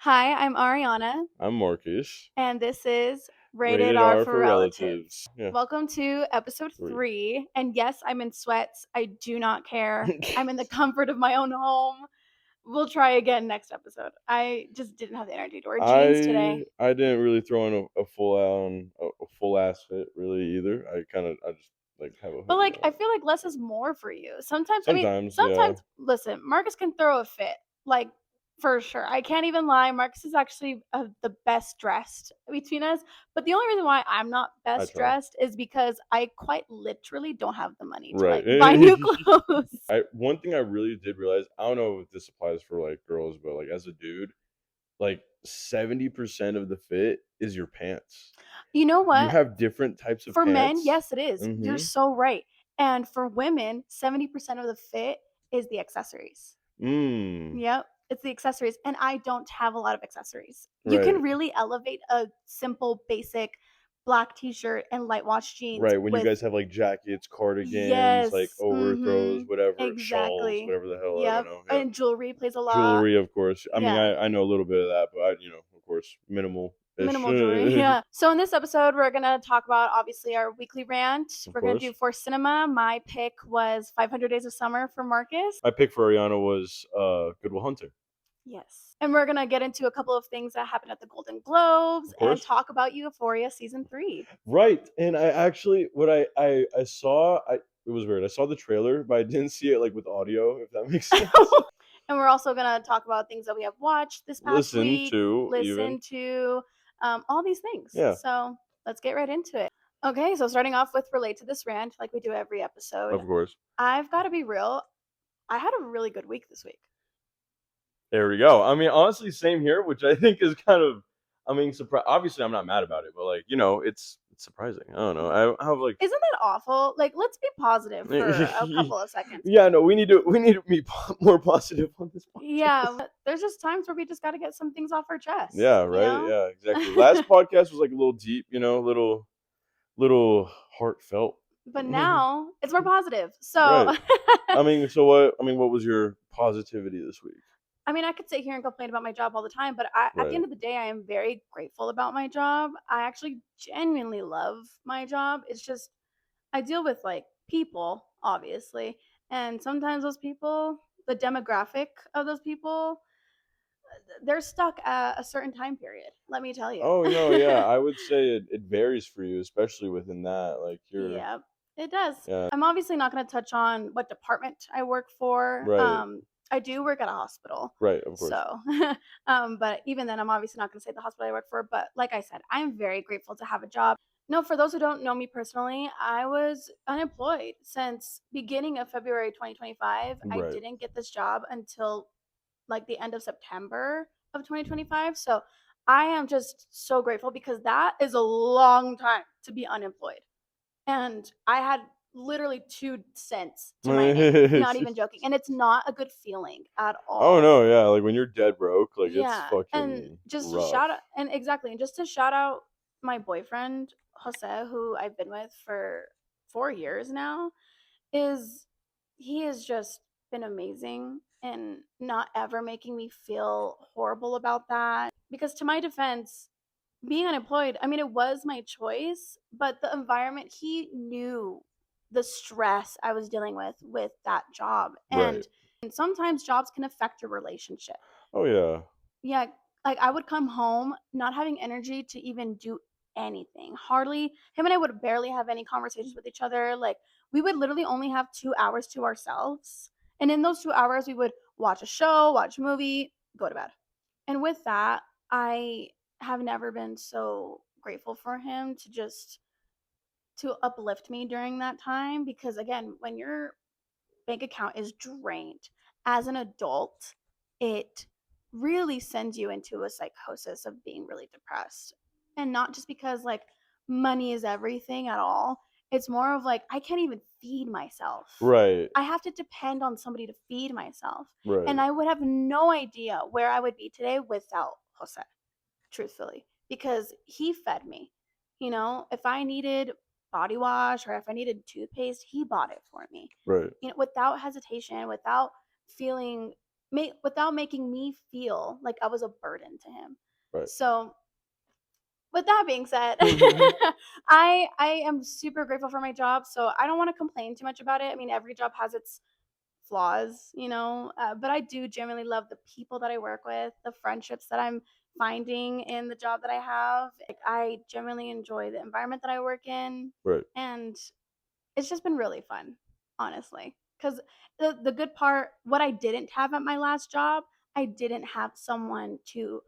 Hi, I'm Arianna, I'm Marcus. and this is Rated Rated R R for for Relatives. relatives. Yeah. Welcome to episode 3. 3. And yes, I'm in sweats. I do not care. I'm in the comfort of my own home. We'll try again next episode. I just didn't have the energy to wear jeans today. I didn't really throw in a full a full ass fit really either. I just like have a But hoodie like I on. feel like less is more for you. Sometimes, yeah. Sometimes listen, Marcus can throw a fit. Like for sure. I can't even lie. Marcus is actually the best dressed between us. But the only reason why I'm not I best try. dressed is because I quite literally don't have the money to Right. like buy new clothes. I one thing I really did realize, I don't know if this applies for like girls, but like as a dude, like 70% of the fit is your pants. You know You what? have different types of For men, pants. yes, it is. You're Mhm. so right. And for women, 70% of the fit is the accessories. Mm. Yep, it's the accessories, and I don't have a lot of accessories. You can Right. really elevate a simple, basic black t-shirt and light wash jeans Right, when you with guys have, like, jackets, cardigans, like, yes, overthrows, whatever, shawls, exactly. whatever the hell, I don't Yep, know, yeah. and jewelry plays a lot. Jewelry, of course. I mean, Yeah, I know a little bit of that, but of course, minimal-ish. minimal jewelry, yeah. So in this episode, we're gonna talk about, obviously, our weekly rant. Of We're gonna do course. For Cinema. My pick was 500 Days of Summer for Marcus. My pick for Ariana was, Good Will Hunting, Yes. And we're gonna get into a couple of things that happened at the Golden Globes of and course. talk about Euphoria season 3. Right, and I actually what I saw, it was weird. I saw the trailer, but I didn't see it, like, with audio, if that makes sense. And we're also gonna talk about things that we have watched this past Listen week, to even. listened to, all these things. Yeah, So let's get right into it. Okay, so starting off with relate to this rant, like we do every episode. of course. I've got to be real. I had a really good week this week. There we go. I mean, honestly, same here, which I think is kind of, I mean, obviously, I'm not mad about it, but like, it's surprising. I don't know. I have like, Isn't that awful? Like, let's be positive for a couple of seconds. yeah, no, we need to be more positive on this Yeah, podcast. there's just times where we just got to get some things off our chest, Yeah, you right. know? Yeah, exactly. Last podcast was like a little deep, little heartfelt. But now it's more positive. So Right. I mean, so what? I mean, what was your positivity this week? I mean, I could sit here and complain about my job all the time, but at the Right. end of the day, I am very grateful about my job. I actually genuinely love my job. It's just I deal with like people, obviously, and sometimes those people, the demographic of those people, they're stuck at a certain time period. Let me tell you. Oh no, yeah. I would say it varies for you, especially within that. Like you're, Yep, it does. yeah, I'm obviously not going to touch on what department I work for. right. I do work at a hospital. Right, of course. So, but even then, I'm obviously not going to say the hospital I work for. But like I said, I'm very grateful to have a job. No, for those who don't know me personally, I was unemployed since beginning of February 2025. I Right. didn't get this job until like the end of September of 2025. So I am just so grateful because that is a long time to be unemployed. And I had literally 2 cents to my name, not even joking, and it's not a good feeling at Oh all. no, yeah, like when you're dead broke, like it's Yeah, and fucking just to rough. shout out and exactly, and just to shout out my boyfriend, Jose, who I've been with for 4 years now, is he has just been amazing and not ever making me feel horrible about that, because to my defense, being unemployed, I mean, it was my choice, but the environment, he knew the stress I was dealing with that job. Right. And sometimes jobs can affect your relationship. Oh yeah. Yeah, like I would come home not having energy to even do anything. Hardly him and I would barely have any conversations with each other. Like we would literally only have 2 hours to ourselves. And in those 2 hours we would watch a show, watch a movie, go to bed. And with that, I have never been so grateful for him to just to uplift me during that time because again, when your bank account is drained as an adult, it really sends you into a psychosis of being really depressed. And not just because like money is everything at all. It's more of like I can't even feed myself. Right. I have to depend on somebody to feed myself. And Right. I would have no idea where I would be today without Jose, truthfully, because he fed me. You know, if I needed body wash or if I needed toothpaste, he bought it for me. Right. You know, without hesitation, without feeling without making me feel like I was a burden to him. Right. So, with that being said, I am super grateful for my job, so I don't want to complain too much about it. I mean, every job has its flaws, but I do genuinely love the people that I work with, the friendships that I'm finding in the job that I have. Like, I genuinely enjoy the environment that I work in, Right. and it's just been really fun, honestly. Because the good part, what I didn't have at my last job, I didn't have someone to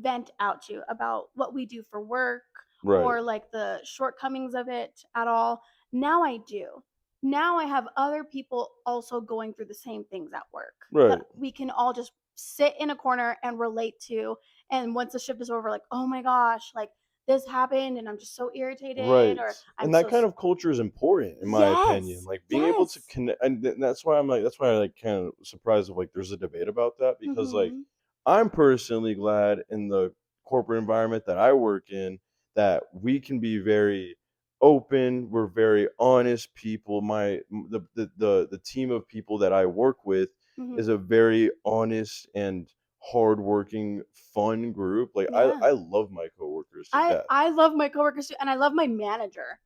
vent out to about what we do for work Right. or like the shortcomings of it at all. Now I do. Now I have other people also going through the same things at work that Right. we can all just sit in a corner and relate to. And once the shift is over, like, oh my gosh, like this happened and I'm just so irritated, Right. or I'm And that so kind of culture is important in my opinion. yes, Like being able to yes. connect, and that's why I'm like, that's why I like kind of surprised of like there's a debate about that because like Mhm. I'm personally glad in the corporate environment that I work in that we can be very open. We're very honest people. The team of people that I work with is Mhm. a very honest and hardworking, fun group. Like Yeah. I love my coworkers to death. I love my coworkers too, and I love my manager.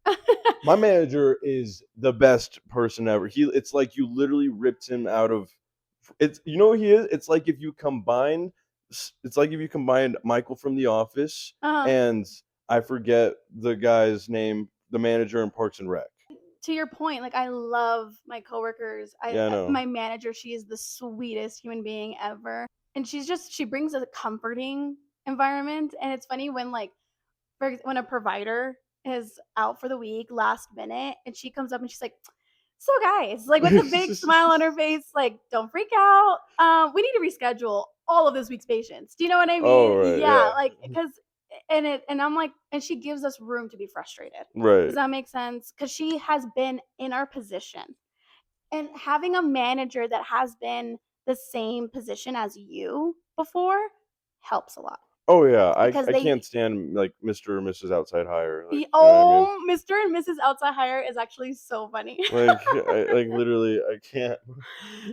My manager is the best person ever. It's like you literally ripped him out of it's you know what he is? It's like if you combined Michael from The Office Uh-huh. and I forget the guy's name, the manager in Parks and Rec. To your point, like, I love my coworkers. Yeah, I know. My manager, she is the sweetest human being ever, and she brings a comforting environment, and it's funny when, like, when a provider is out for the week last minute and she comes up and she's like, so guys, like with a big smile on her face, like, don't freak out. We need to reschedule all of this week's patients. Do you know what I Oh, mean? right, Yeah, yeah. like because and I'm like, and she gives us room to be frustrated. Does Right. that make sense? Because she has been in our position, and having a manager that has been the same position as you before helps a lot Oh, yeah, because I they can't stand, like, Mr. or Mrs. Outside Hire, like, you know what I mean? oh, Mr. and Mrs. Outside Hire is actually so funny. Literally, I can't.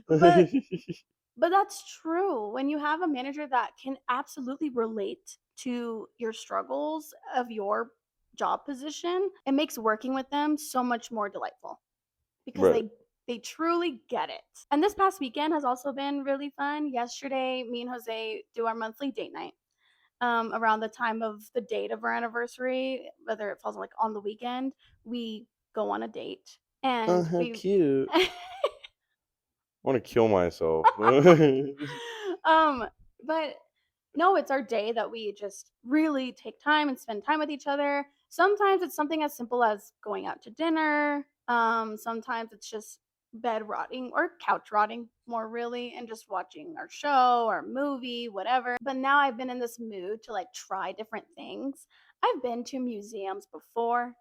but but that's true. When you have a manager that can absolutely relate to your struggles of your job position, it makes working with them so much more delightful because Right. they truly get it. And this past weekend has also been really fun. Yesterday, me and Jose do our monthly date night. Around the time of the date of our anniversary, whether it falls like on the weekend, we go on a date Oh, and how we cute. Wanna kill myself. um but no, it's our day that we just really take time and spend time with each other. Sometimes it's something as simple as going out to dinner. Sometimes it's just bed rotting or couch rotting more really and just watching our show or movie, whatever. But now I've been in this mood to like try different things. I've been to museums before.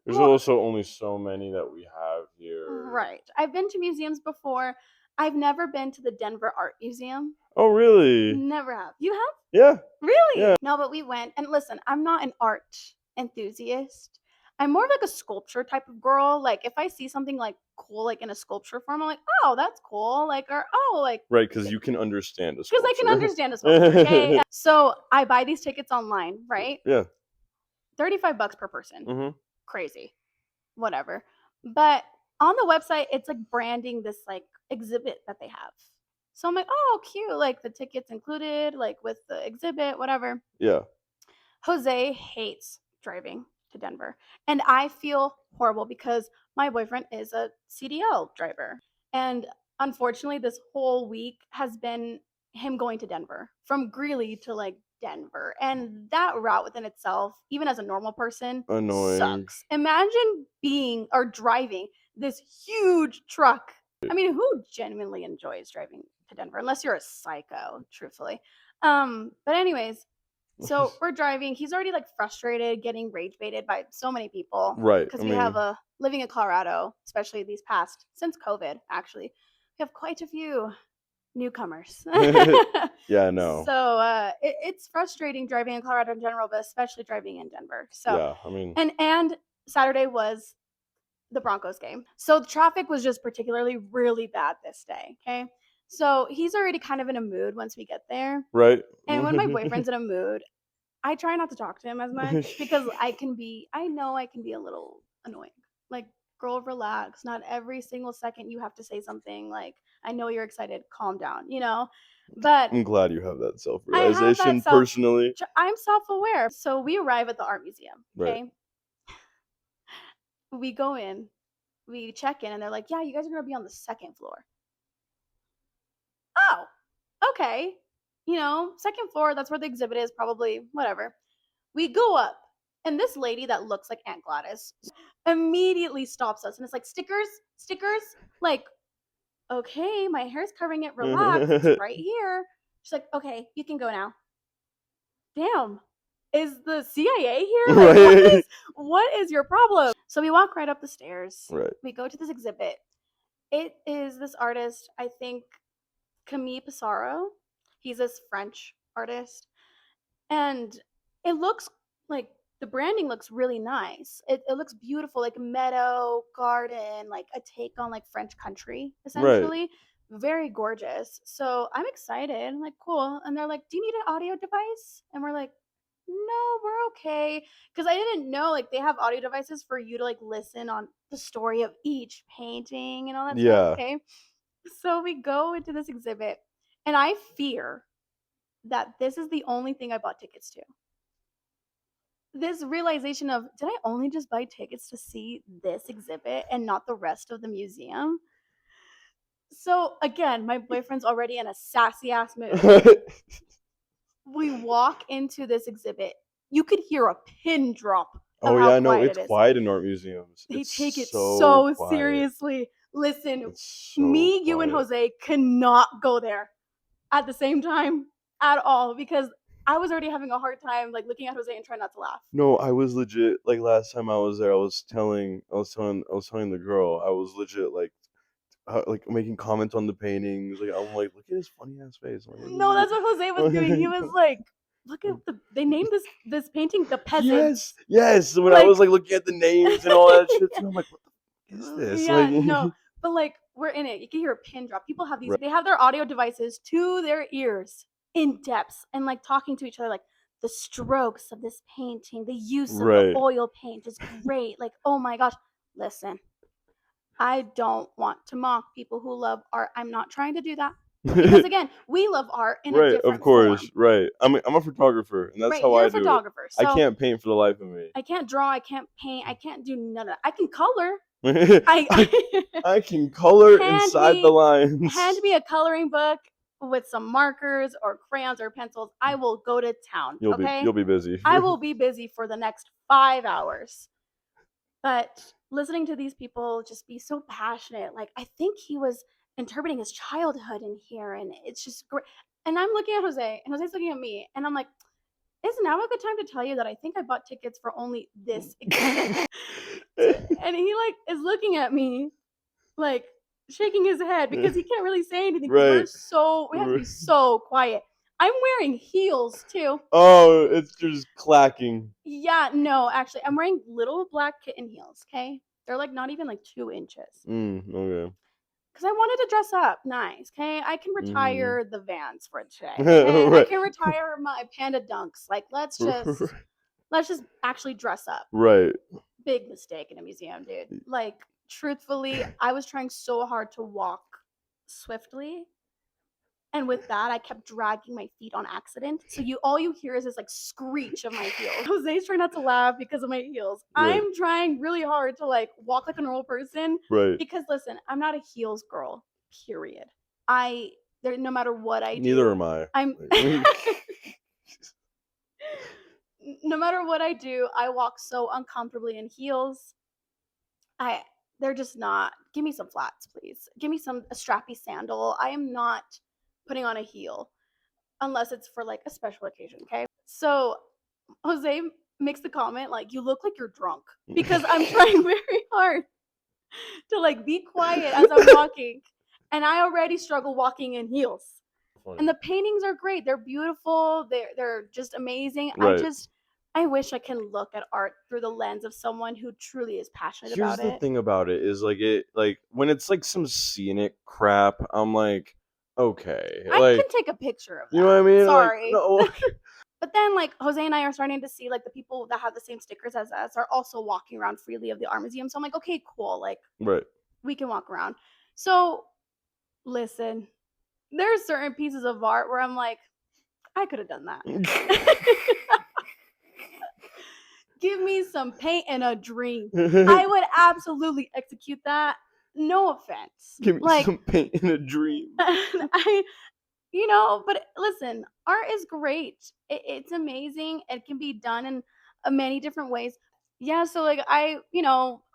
There's Well, also only so many that we have here. right. I've been to museums before. I've never been to the Denver Art Museum. Oh, really? Never have. You have? Yeah, yeah. Really? No, but we went. And listen, I'm not an art enthusiast. I'm more of like a sculpture type of girl. Like if I see something like cool, like in a sculpture form, I'm like, oh, that's cool. Like, or oh, like, Right, because you can understand a because I can sculpture. understand a sculpture. Okay. So I buy these tickets online, right? Yeah. 35 bucks per person. Mhm. Crazy. Whatever. But on the website, it's like branding this like exhibit that they have. So I'm like, oh, cute. Like the tickets included, like with the exhibit, whatever. Yeah. Jose hates driving to Denver. And I feel horrible because my boyfriend is a CDL driver. And unfortunately, this whole week has been him going to Denver from Greeley to like Denver. And that route within itself, even as a normal person, Annoying. sucks. Imagine being or driving this huge truck. I mean, who genuinely enjoys driving to Denver? Unless you're a psycho, truthfully. But anyways, so we're driving. He's already like frustrated, getting rage baited by so many people Right, I because we have mean a living in Colorado, especially these past since COVID. Actually, we have quite a few newcomers. Yeah, I know. So it's frustrating driving in Colorado in general, but especially driving in Denver. So Yeah, I mean and Saturday was the Broncos game, so the traffic was just particularly really bad this day. Okay, So he's already kind of in a mood once we get there. Right. And when my boyfriend's in a mood, I try not to talk to him as much because I know I can be a little annoying. Like, girl, relax. Not every single second you have to say something. Like, I know you're excited. Calm down, you know? But I'm glad you have that I have that self-realization personally. I'm self aware. So we arrive at the art museum. Right. Okay. We go in, we check in, and they're like, yeah, you guys are going to be on the second floor. Oh, okay. You know, second floor, that's where the exhibit is, probably, whatever. We go up, and this lady that looks like Aunt Gladys immediately stops us and it's like, stickers, stickers. Like, okay, my hair's covering it, relax, it's right here. She's like, okay, you can go now. Damn. Is the CIA here? Like, Right. what is your problem? So we walk right up the stairs. Right. We go to this exhibit. It is this artist, I think Camille Pissarro. He's this French artist. And it looks like the branding looks really nice. It looks beautiful, like meadow, garden, like a take on like French country, Right. essentially. Very gorgeous. So I'm excited. I'm like, cool. And they're like, do you need an audio device? And we're like, no, we're okay. Because I didn't know like they have audio devices for you to like listen on the story of each painting and all that stuff. Yeah. Okay. So we go into this exhibit, and I fear that this is the only thing I bought tickets to. This realization of, did I only just buy tickets to see this exhibit and not the rest of the museum? So again, my boyfriend's already in a sassy ass mood. We walk into this exhibit. You could hear a pin drop of Oh how yeah, no, quiet it's it is. quiet in art museums. They It's take it so so quiet. seriously. Listen, It's so me, you, and quiet. Jose cannot go there at the same time at all because I was already having a hard time like looking at Jose and trying not to laugh. No, I was legit like last time I was there, I was telling the girl, I was legit like making comments on the paintings. Like I'm like, look at his funny ass face. I'm like, No, that's what Jose was doing. He was like, "Look at they named this painting the yes, peasants." yes. When I Like, was like looking at the names and all that shit too, I'm like, what the fuck is this? yeah, Like, no, but like we're in it. You can hear a pin drop. People have these. right, They have their audio devices to their ears in depth and like talking to each other. Like the strokes of this painting, the use of the right. oil paint is great. Like, oh my gosh, listen. I don't want to mock people who love art. I'm not trying to do that. Because again, we love art in a Right, of different course, form. right. I'm a photographer, and that's Right, how you're I a do it. photographer. I So can't paint for the life of me. I can't draw, I can't paint, I can't do none of that. I can color. I I I can color hand inside the me hand lines. me a coloring book with some markers or crayons or pencils. I will go to town, okay? You'll be busy. I will be busy for the next 5 hours. But listening to these people just be so passionate, like I think he was interpreting his childhood in here, and it's just great. And I'm looking at Jose, and Jose's looking at me, and I'm like, is now a good time to tell you that I think I bought tickets for only this exhibit? And he like is looking at me like shaking his head because he can't really say anything because Right. we have to be so quiet. I'm wearing heels too. Oh, it's just clacking. Yeah, no, actually, I'm wearing little black kitten heels. Okay, they're like not even like 2 inches Okay. because I wanted to dress up nice. Okay, I can Mhm. retire the Vans for today. Okay, I Right. can retire my panda dunks. Like let's just actually dress up. Right. Big mistake in a museum, dude. Like, truthfully, I was trying so hard to walk swiftly. And with that, I kept dragging my feet on accident. So all you hear is this like screech of my heels. Jose's trying not to laugh because of my heels. Right. I'm trying really hard to like walk like a normal person Right. because listen, I'm not a heels girl. Period. I there no matter what I Neither do, am I. I'm Like, no matter what I do, I walk so uncomfortably in heels. I they're just not. Give me some flats, please. Give me a strappy sandal. I am not putting on a heel unless it's for like a special occasion, okay? So Jose makes the comment like you look like you're drunk because I'm trying very hard to like be quiet as I'm walking and I already struggle walking in heels. And funny. the paintings are great. They're beautiful. They're just amazing. Right. I wish I can look at art through the lens of someone who truly is passionate Here's about the it. thing about it is like when it's like some scenic crap, I'm like, okay, I like, can take a picture of you know what I that. mean? Like, Sorry. no, But then, like, Jose and I are starting to see, like, the people that have the same stickers as us are also walking around freely of the art museum. So I'm like, okay, cool. Like, right. we can walk around. So listen, there's certain pieces of art where I'm like, I could have done that. Give me some paint and a drink. I would absolutely execute that. No offense. Give me Like, some paint in a dream. I, but listen, art is great. It's amazing. It can be done in many different ways. Yeah, so like I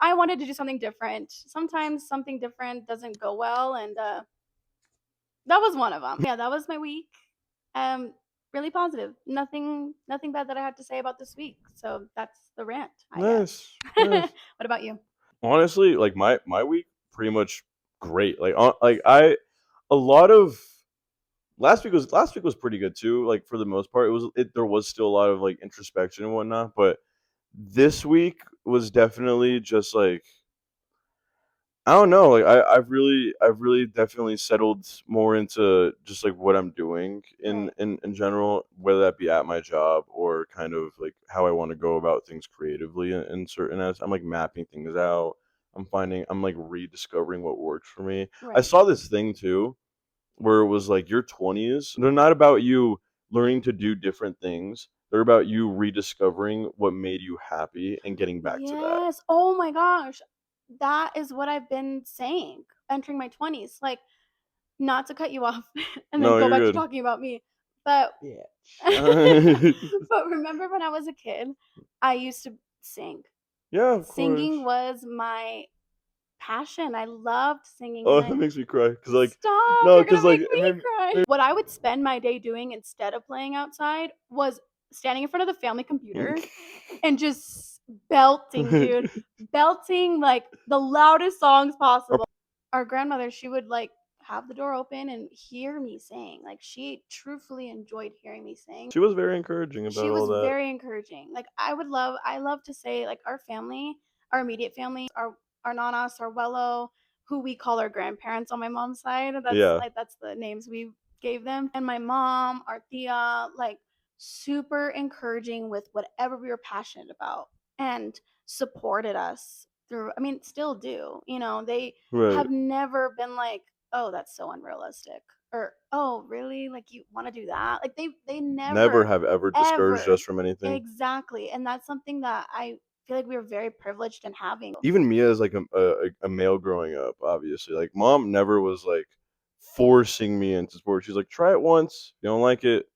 wanted to do something different. Sometimes something different doesn't go well, and that was one of them. Yeah, that was my week. Really positive. Nothing bad that I had to say about this week. So that's the rant, I guess. Nice, What nice. about you? Honestly, like, my week pretty much great. Like, I a lot of last week was pretty good too, like, for the most part. There was still a lot of, like, introspection and whatnot, but this week was definitely just, like, I don't know, like, I've really definitely settled more into just, like, what I'm doing Right. in general, whether that be at my job or kind of, like, how I wanna go about things creatively in certain as I'm, like, mapping things out. I'm, like, rediscovering what works for me. I Right. saw this thing too where it was like your 20s, they're not about you learning to do different things. They're about you rediscovering what made you happy and getting back to that. Yes. Oh my gosh. That is what I've been saying entering my 20s. Like, not to cut you off and then No, go back you're to good. talking about me, but Yeah. but remember when I was a kid, I used to sing. Yeah, of Singing course. was my passion. I loved singing Oh, and that I makes me cry. Cause like, stop, no, you're cause gonna like, make me cry. What I would spend my day doing instead of playing outside was standing in front of the family computer and just belting, dude. Belting like the loudest songs Or- possible. Our grandmother, she would like have the door open and hear me sing. Like she truthfully enjoyed hearing me sing. she was very encouraging She about all was that. very encouraging. Like I love to say like our family, our immediate family, our nanas, our abuelo, who we call our grandparents on my mom's side. Yeah, That's the names we gave them. And my mom, our tia, like super encouraging with whatever we were passionate about and supported us through, I mean, still do. They right. have never been like, "Oh, that's so unrealistic." Or, "Oh, really? Like you want to do that?" Like they Never never have ever discouraged us ever. from anything. Exactly, and that's something that I feel like we were very privileged in having. Even me as like a male growing up, obviously, like mom never was like forcing me into sports. She's like, try it once. You don't like it,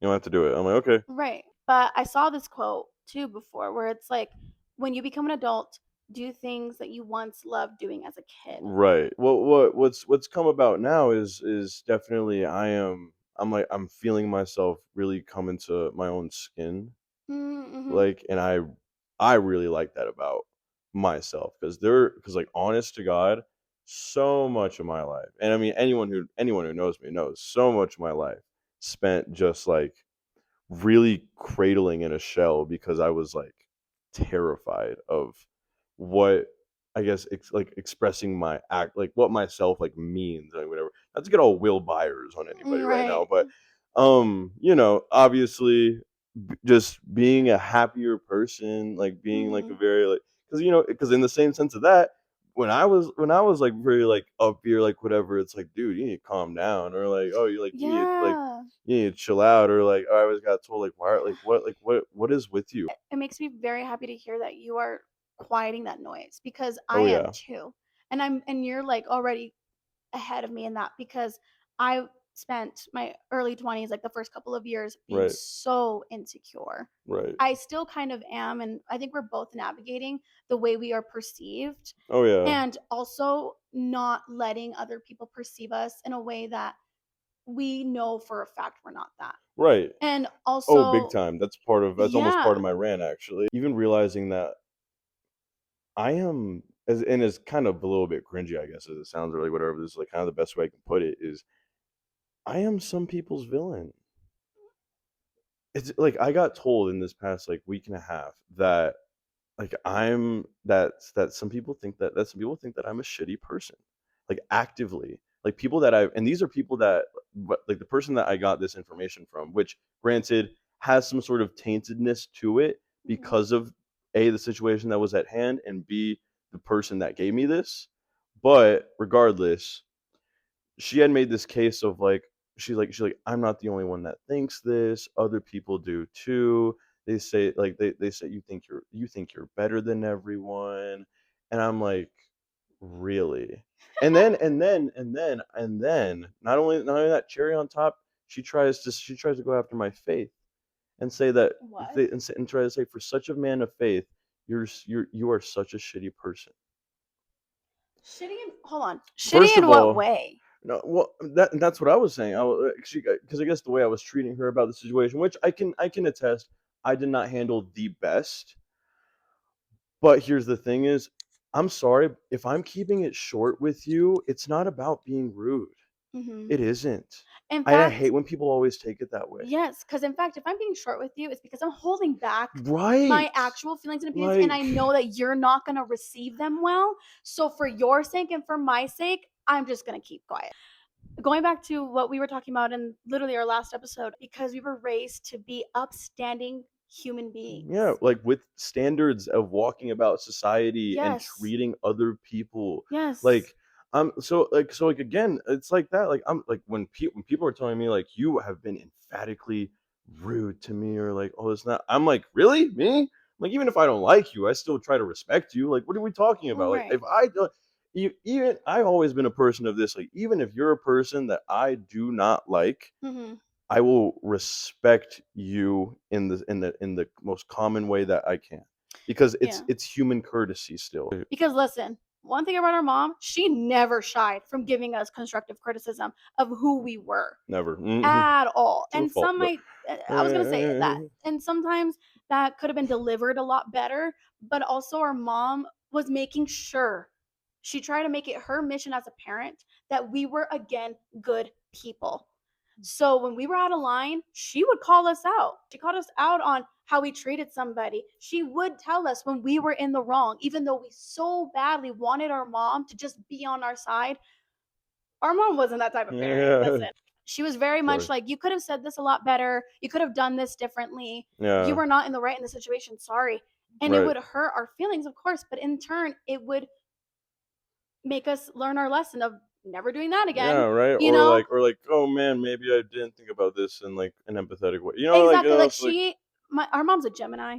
you don't have to do it. I'm like, okay. Right. But I saw this quote too before where it's like, when you become an adult, do things that you once loved doing as a kid. Right. Well, what's come about now is definitely I'm feeling myself really come into my own skin. Mm-hmm. Like, and I really like that about myself because like honest to God, so much of my life, and I mean anyone who knows me knows so much of my life spent just like really cradling in a shell because I was like terrified of what I guess like expressing my act like what myself like means and whatever. Not to get all Will Byers on anybody right now, Right. but obviously just being a happier person, like being like a Mm-hmm. very like because in the same sense of that, when I was like very like up here, like whatever, it's like, dude, you need to calm down, or like, oh, you like Yeah. you need to chill out, or like, I always got told like, why, like what is with you? It makes me very happy to hear that you are quieting that noise because I Oh am yeah, too. And you're like already ahead of me in that because I spent my early 20s, like the first couple of years, being right, so insecure. right. I still kind of am. And I think we're both navigating the way we are perceived Oh yeah, and also not letting other people perceive us in a way that we know for a fact we're not that. right. And Oh, big also, time. That's almost part yeah, of my rant actually. Even realizing that I am as kind of a little bit cringy, I guess, as it sounds, or like whatever. This is like kind of the best way I can put it is I am some people's villain. It's like I got told in this past like week and a half that like that some people think that some people think that I'm a shitty person. Like actively. Like people that I and these are people that but like the person that I got this information from, which granted has some sort of taintedness to it Mhm. because of A, the situation that was at hand, and B, the person that gave me this. But regardless, she had made this case of like she's like, "I'm not the only one that thinks this, other people do too. They say like they say you think you're better than everyone." And I'm like, "Really?" And then not only that, cherry on top, she tries to go after my faith and say that What? and try to say, "For such a man of faith, you are such a shitty person." Shitty in hold on. Shitty First in of what all, way? no, well, that's what I was saying. Because I guess the way I was treating her about the situation, which I can attest, I did not handle the best. But here's the thing: is I'm sorry if I'm keeping it short with you. It's not about being rude. Mhm. It isn't. In I fact, hate when people always take it that way. yes, because in fact, if I'm being short with you, it's because I'm holding back my Right? actual feelings and opinions, and I Like, know that you're not gonna receive them well. So for your sake and for my sake, I'm just gonna keep quiet. Going back to what we were talking about in literally our last episode, because we were raised to be upstanding human yeah, beings. like with standards of walking about society and Yes. treating other people. Yes. Like like again, it's like that. Like I'm like when people are telling me like you have been emphatically rude to me or like oh it's not I'm like, really? Me? Like even if I don't like you, I still try to respect you. Like what are we talking about? Like if Right. I don't even I've always been a person of this, like even if you're a person that I do not like, Mhm. I will respect you in the most common way that I can, because it's Yeah. it's human courtesy still. Because listen, one thing about our mom, she never shied from giving us constructive criticism of who we were Never. at all. To a And fault, some but might, I was going to say that. And sometimes that could have been delivered a lot better. But also, our mom was making sure she tried to make it her mission as a parent that we were, again, good people. So when we were out of line, she would call us out. She called us out on how we treated somebody. She would tell us when we were in the wrong, even though we so badly wanted our mom to just be on our side. Our mom wasn't that type of parent. yeah, Listen, she was very of much course. like, you could have said this a lot better. You could have done this differently. You Yeah, were not in the right in the situation. Sorry. And it right. would hurt our feelings, of course, but in turn, it would make us learn our lesson of never doing that Yeah, again. right. You know, Or like, oh man, maybe I didn't think about this in like an empathetic way. exactly. Like So like, our mom's a Gemini.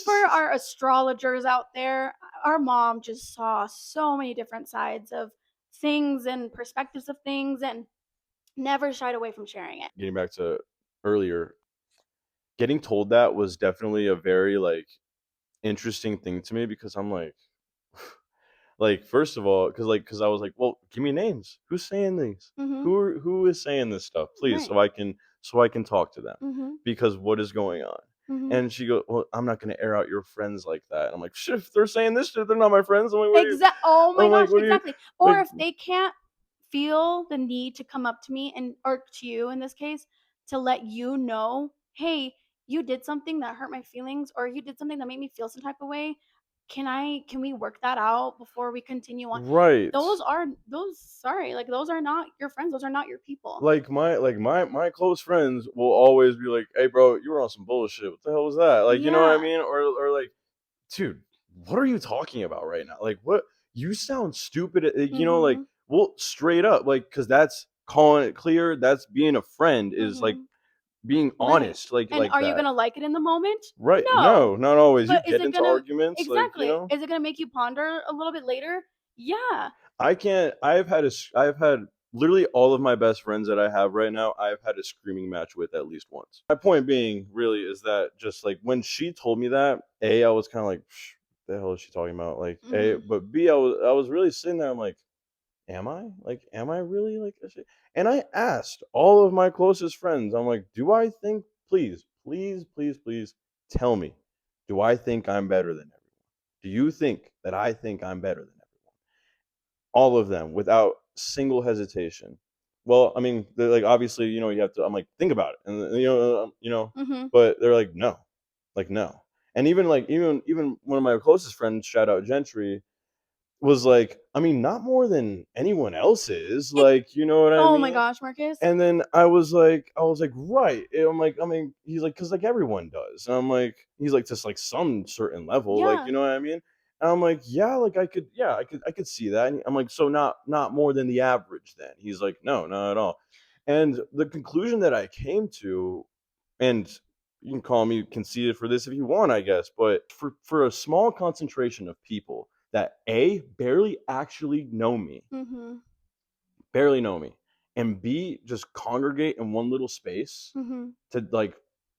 For our astrologers out there, our mom just saw so many different sides of things and perspectives of things and never shied away from sharing it. getting back to earlier, getting told that was definitely a very like interesting thing to me because I'm like, like, first of all, because I was like, "Well, give me names. Who's saying these? Mhm. Who is saying this stuff? Please, Right. so I can talk to them, Mhm. because what is going on?" Mhm. And she goes, "Well, I'm not gonna air out your friends like that." And I'm like, "Shit, if they're saying this shit, they're not my friends." I'm like, Oh my gosh, what do you exactly. Or like?" if they can't feel the need to come up to me and or to you in this case to let you know, "Hey, you did something that hurt my feelings or you did something that made me feel some type of way. Can we work that out before we continue on?" Right. Those sorry, like those are not your friends. Those are not your people. My close friends will always be like, "Hey, bro, you were on some bullshit. What the hell was that?" Like, you know what I Yeah. mean? Or like, dude, what are you talking about right now? Like, what? You sound stupid. Like, Mhm. well, straight up, like, because that's calling it clear. That's being a friend is like Mhm. being Right. honest, And are you that. gonna like it in the moment? Right? No. No, not always. You But is get it into gonna arguments, exactly. Is it gonna make you ponder a little bit later? Yeah. I can't. I've had literally all of my best friends that I have right now. I've had a screaming match with at least once. My point being, really, is that just like when she told me that, A, I was kind of like, "The hell is she talking about?" Like, A, Mhm. but B, I was really sitting there. I'm like, "Am I? Like, am I really like?" And I asked all of my closest friends. I'm like, "Do I think? Please, please, please, please, tell me. Do I think I'm better than everyone? Do you think that I think I'm better than everyone?" All of them without single hesitation. Well, I mean, they're like, obviously, you have to. I'm like, think about it, and Mhm. but they're like, no. And even one of my closest friends, shout out Gentry, was like, I mean, not more than anyone else is, like, you know what I Oh my mean? gosh, Marcus. And then I was like, right. And I'm like, I mean, he's like, because like everyone does. And I'm like, he's like, just like some certain level, like, Yeah. you know what I mean? And I'm like, yeah, like I could see that. And I'm like, so not more than the average then. He's like, no, not at all. And the conclusion that I came to, and you can call me conceited for this if you want, I guess, but for a small concentration of people that A barely actually know me, Mhm. barely know me, and B just congregate in one little space Mhm. to like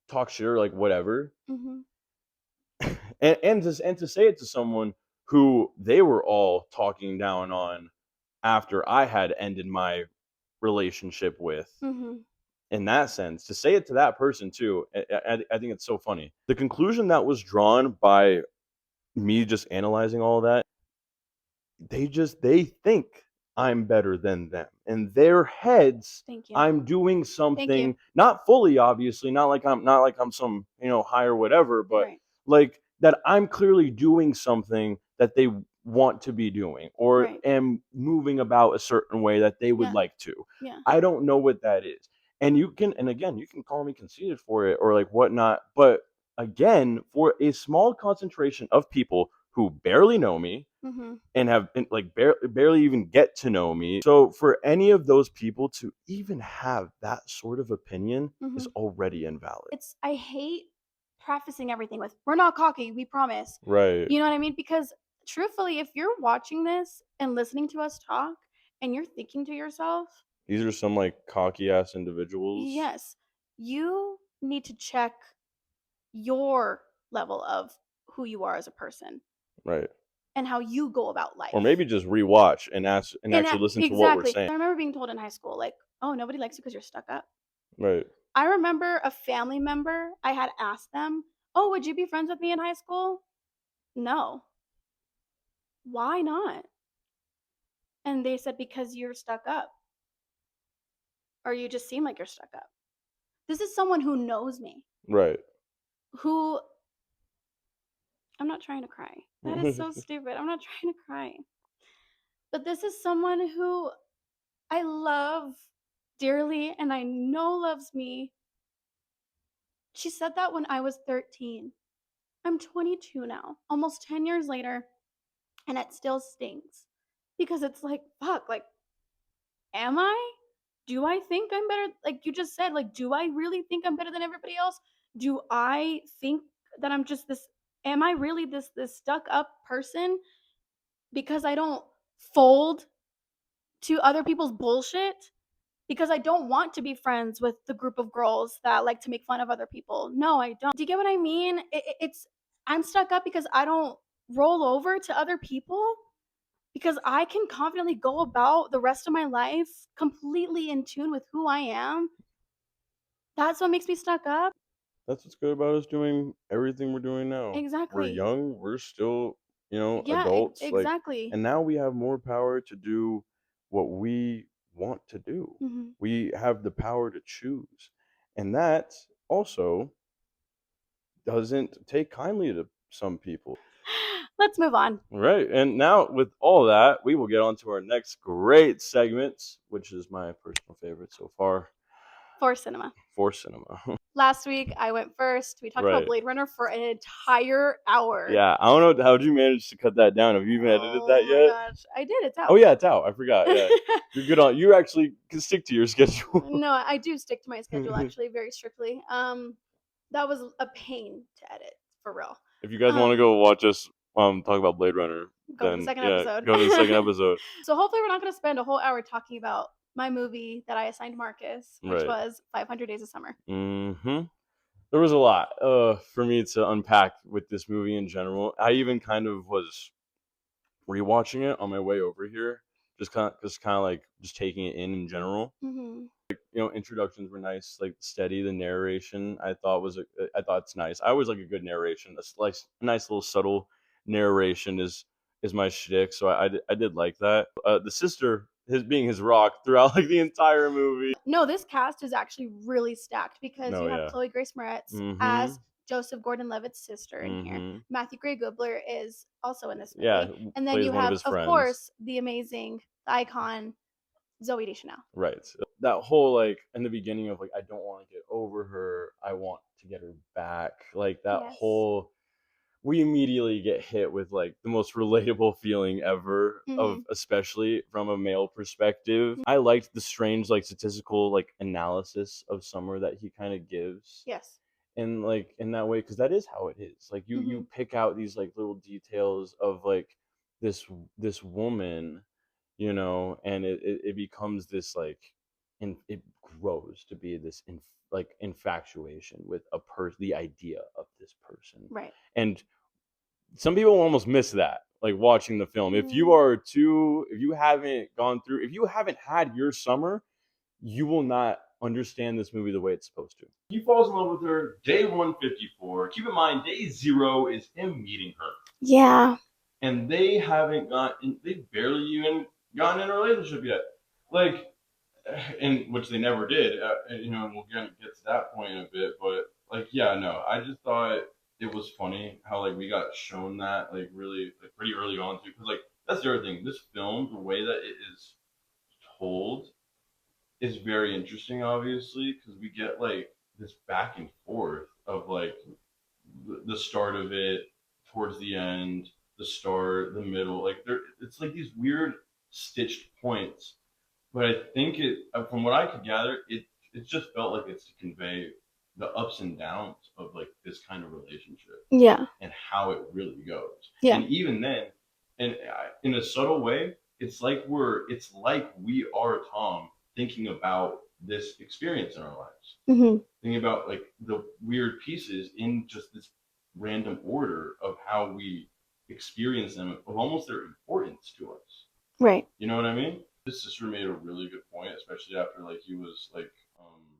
talk shit or like whatever, Mhm. and to say it to someone who they were all talking down on after I had ended my relationship with. Mhm. In that sense, to say it to that person too, I think it's so funny. The conclusion that was drawn by me just analyzing all of that, they think I'm better than them. In their heads, Thank you. I'm doing Thank you. something not fully obviously, not like I'm some, high or whatever, but Right. like that I'm clearly doing something that they want to be doing or Right. am moving about a certain way that they would Yeah. like to. Yeah. I don't know what that is. And again, you can call me conceited for it or like whatnot, but again, for a small concentration of people who barely know me Mhm. and have been, like barely even get to know me. So for any of those people to even have that sort of opinion is Mhm. already invalid. I hate prefacing everything with, "We're not cocky, we promise." Right. You know what I mean? Because truthfully, if you're watching this and listening to us talk and you're thinking to yourself, These are some like cocky ass individuals. "Yes, you need to check your level of who you are as a person Right. and how you go about Or life." maybe just rewatch and ask and And actually listen to what we're exactly. saying. I remember being told in high school, like, "Oh, nobody likes you because 'cause you're stuck up." Right. I remember a family member, I had asked them, "Oh, would you be friends with me in high school?" "No." "Why not?" And they said, "Because you're stuck up, or you just seem like you're stuck up." This is someone who knows me, Right. who I'm not trying to cry. That is so stupid. I'm not trying to cry. But this is someone who I love dearly and I know loves me. She said that when I was 13. I'm 22 now, almost 10 years later, and it still stings because it's like, fuck, like, am I? Do I think I'm better? Like you just said, like, do I really think I'm better than everybody else? Do I think that I'm just this? Am I really this stuck up person because I don't fold to other people's bullshit? Because I don't want to be friends with the group of girls that like to make fun of other people. No, I don't. Do you get what I mean? It's I'm stuck up because I don't roll over to other people because I can confidently go about the rest of my life completely in tune with who I am. That's what makes me stuck up. That's what's good about us doing everything we're doing now. We're Exactly. young, we're still, Yeah, adults, like, exactly. and now we have more power to do what we want to do. Mhm. We have the power to choose. And that also doesn't take kindly to some people. Let's move on. Right. And now with all that, we will get on to our next great segment, which is my personal favorite so far For cinema. for cinema. Last week I went first. We talked about Right. Blade Runner for an entire hour. Yeah, I don't know how'd you manage to cut that down? Have you even edited Oh that my yet? gosh. I did. It's Oh out. yeah, it's out. I forgot. Yeah, you're good on. You actually can stick to your schedule. No, I do stick to my schedule If actually very strictly. That was a pain to edit for real. you guys want to Um, go watch us talk about Blade Runner, go to the then second yeah, episode. go to the second episode. So hopefully we're not going to spend a whole hour talking about my movie that I assigned Marcus, which Right. was 500 Days of Summer. Hmm. There was a lot for me to unpack with this movie in general. I even kind of was rewatching it on my way over here, just kind of like just taking it in general. Hmm. Introductions were nice, like steady. The narration I thought it's nice. I always like a good narration. Like a nice little subtle narration is my shtick. So I did like that. The sister, his being his rock throughout like the entire movie. No, this cast is actually really stacked because No, you have yeah. Chloe Grace Moretz Mm-hmm. as Joseph Gordon-Levitt's sister in here. Mhm. Matthew Gray Goobler is also in this Yeah, movie. who And then plays you one of have, his of friends. course, the amazing, the icon, Zoe Deschanel. Right. That whole, like, in the beginning of, like, I don't wanna get over her, I want to get her back, like, that Yes. whole we immediately get hit with, like, the most relatable feeling ever of Mhm. especially from a male perspective. I liked the strange, like, statistical, like, analysis of Summer that he kinda gives, Yes. and, like, in that way, because that is how it is. Like, you Mhm. pick out these, like, little details of, like, this woman, and it becomes this, like, and it grows to be this infatuation with the idea of this person. Right. And some people almost miss that, like, watching the film. Mm. If you haven't had your summer, you will not understand this movie the way it's supposed to. He falls in love with her day 154. Keep in mind, day 0 is him meeting her. Yeah. And they've barely even gotten in a relationship yet. Like, and which they never did. And we'll get to that point in a bit. But, like, yeah, no, I just thought it was funny how, like, we got shown that, like, really, like, pretty early on too. Because, like, that's the other thing. This film, the way that it is told, is very interesting. Obviously, because we get, like, this back and forth of, like, the start of it, towards the end, the start, the middle. Like, it's like these weird stitched points. But I think from what I could gather, it just felt like it's to convey the ups and downs of, like, this kind of relationship Yeah. and how it really goes. Yeah. And even then, and in a subtle way, it's like we are Tom thinking about this experience in our lives, Mhm. thinking about, like, the weird pieces in just this random order of how we experience them, of almost their importance to us. Right. You know what I mean? His sister made a really good point, especially after, like, he was like,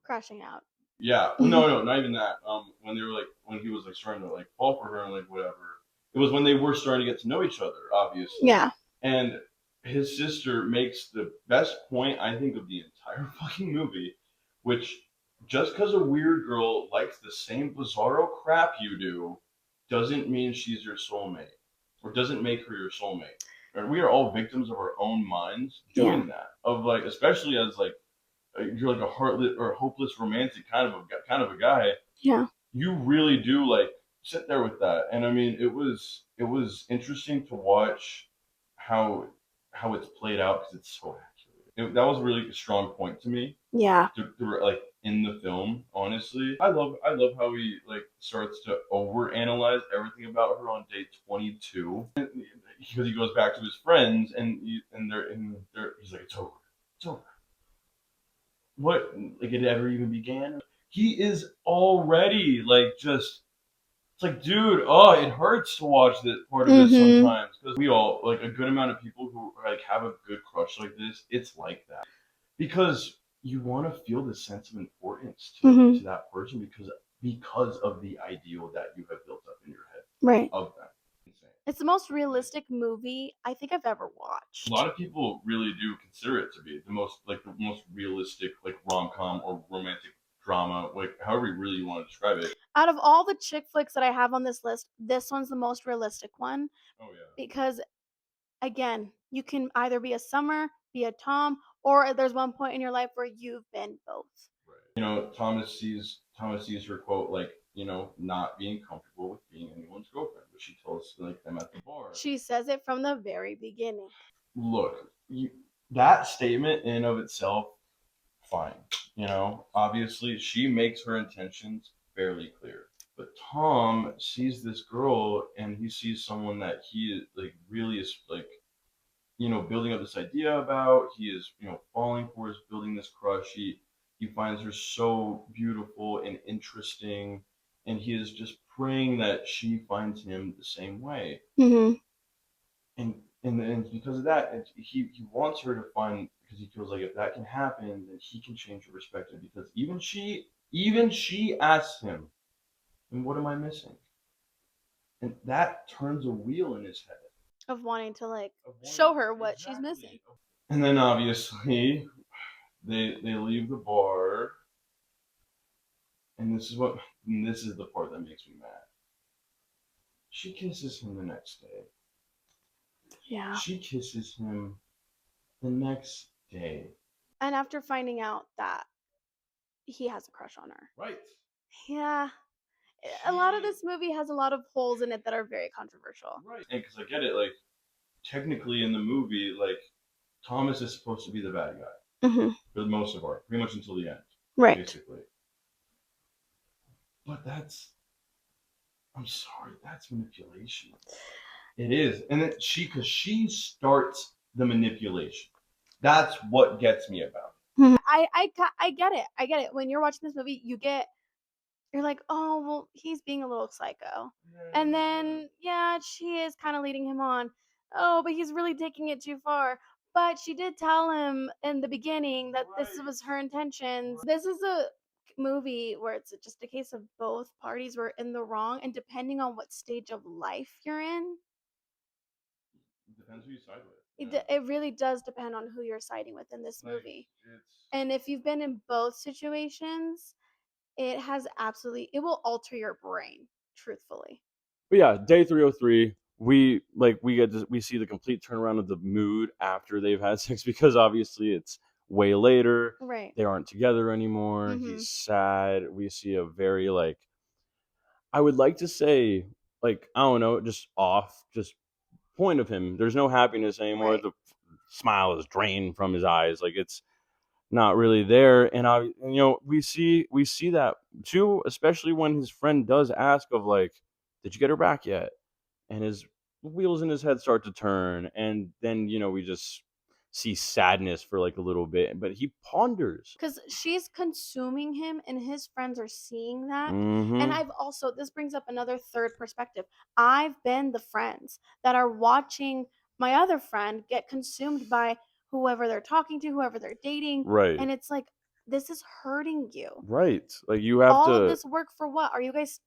Crashing out. yeah, well, Mhm. no, not even that. When they were like, when he was, like, starting to, like, fall for her and, like, whatever. It was when they were starting to get to know each other, obviously. Yeah. And his sister makes the best point, I think, of the entire fucking movie, which, just because a weird girl likes the same bizarro crap you do, doesn't mean she's your soulmate, or doesn't make her your soulmate. And we are all victims of our own minds Yeah. doing that. Of, like, especially as, like, you're like a heartless or hopeless romantic kind of a guy. Yeah. You really do, like, sit there with that. And I mean, it was interesting to watch how it's played out, because it's so accurate. That was really a strong point to me, Yeah. like, in the film. Honestly, I love how he, like, starts to overanalyze everything about her on day 22, because he goes back to his friends, he's like, it's over. What, like, it ever even began? He is already, like, just, it's like, dude, oh, it hurts to watch this part of this Mhm. sometimes, because we all, like, a good amount of people who, like, have a good crush like this, it's like that, because you want to feel the sense of importance to Mhm. that person, because of the ideal that you have built up in your head Right. of them. Insane. It's the most Like, realistic movie I think I've ever a lot watched. of people really do consider it to be the most realistic, like, rom com or romantic drama, like, however you really want to describe it. Out of all the chick flicks that I have on this list, this one's the most realistic one Oh yeah. because again, you can either be a Summer, be a Tom, or there's one point in your life where you've been both. Right. Thomas sees her quote, like, not being comfortable with being anyone's girlfriend, but she tells, like, them at the bar. She says it from the very beginning. Look, that statement in and of itself, fine. Obviously she makes her intentions fairly clear. But Tom sees this girl, and he sees someone that he, like, really is, like, building up this idea about. He is, falling for, is building this crush. He finds her so beautiful and interesting, and he is just praying that she finds him the same way. Mhm. And because of that, he wants her to find, because he feels like if that can happen, then he can change her perspective. Because even she asks him, "And what am I missing?" And that turns a wheel in his head Of wanting to like of wanting, show her what she's missing. exactly. And then obviously they leave the bar, and this is what and this is the part that makes me mad. She kisses him the next day. Yeah. She kisses him the next day. And after finding out that he has a crush on her. Right. Yeah. A lot of She this movie has a lot of holes in it that are very controversial. right. And because I get it, like technically in the movie, like Thomas is supposed to be the bad guy Hmm. for the most of it, pretty much until the end, Right. basically. But that's I'm sorry, that's manipulation. It is, and then because she starts the manipulation. That's what gets me about Mhm. I get it. I get it. When you're watching this movie, you're like, "Oh, well, he's being a little psycho." And then, yeah, she is kind of leading him on. Oh, but he's really taking it too far. But she did tell him in the beginning that this it. was her intentions. This is a movie where it's just a case of both parties were in the wrong, and depending on what stage of life you're in, Depends who you side with. it really does depend on who you're siding with in this Like movie. it's And if you've been in both situations, it will alter your brain, truthfully. But yeah, day 303, we see the complete turnaround of the mood after they've had sex because obviously it's way later. Right. They aren't together anymore. He's Mhm. sad. We see a very like I would like to say like I don't know, just off, just point of him. There's no happiness anymore. Right. The smile is drained from his eyes. Like it's not really there. And we see that too, especially when his friend does ask of like, did you get her back yet? And his wheels in his head start to turn, and then we just see sadness for like a little bit, but he ponders. Because she's consuming him and his friends are seeing that. And Mm-hmm. I've also, this brings up another third perspective. I've been the friends that are watching my other friend get consumed by whoever they're talking to, whoever they're dating. Right. And it's like, this is hurting you. Right. Like you have All of to. this work for what? Are you guys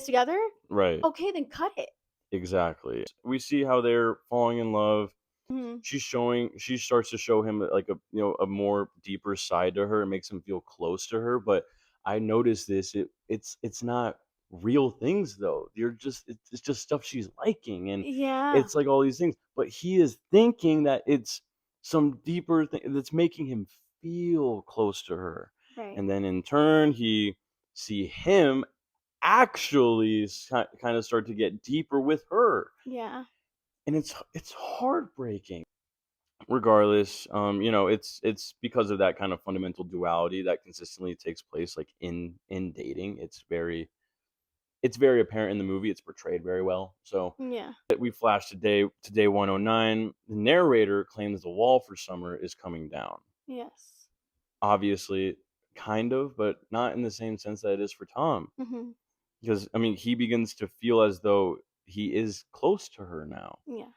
together? Right. Okay, then cut it. Exactly. We see how they're falling in love. Mhm. She starts to show him like a more deeper side to her. It makes him feel close to her. But I noticed this. It's not real things though. It's just stuff she's liking, and Yeah. it's like all these things. But he is thinking that it's some deeper thing that's making him feel close to her. Right. And then in turn, he see him actually kind of start to get deeper with her, Yeah. and it's heartbreaking. Regardless, it's because of that kind of fundamental duality that consistently takes place like in dating. It's very apparent in the movie. It's portrayed very well. So Yeah. we flash to day 109. The narrator claims the wall for Summer is coming down. Yes. Obviously, kind of, but not in the same sense that it is for Tom. Mhm. Because I mean, he begins to feel as though he is close to her now. Yeah.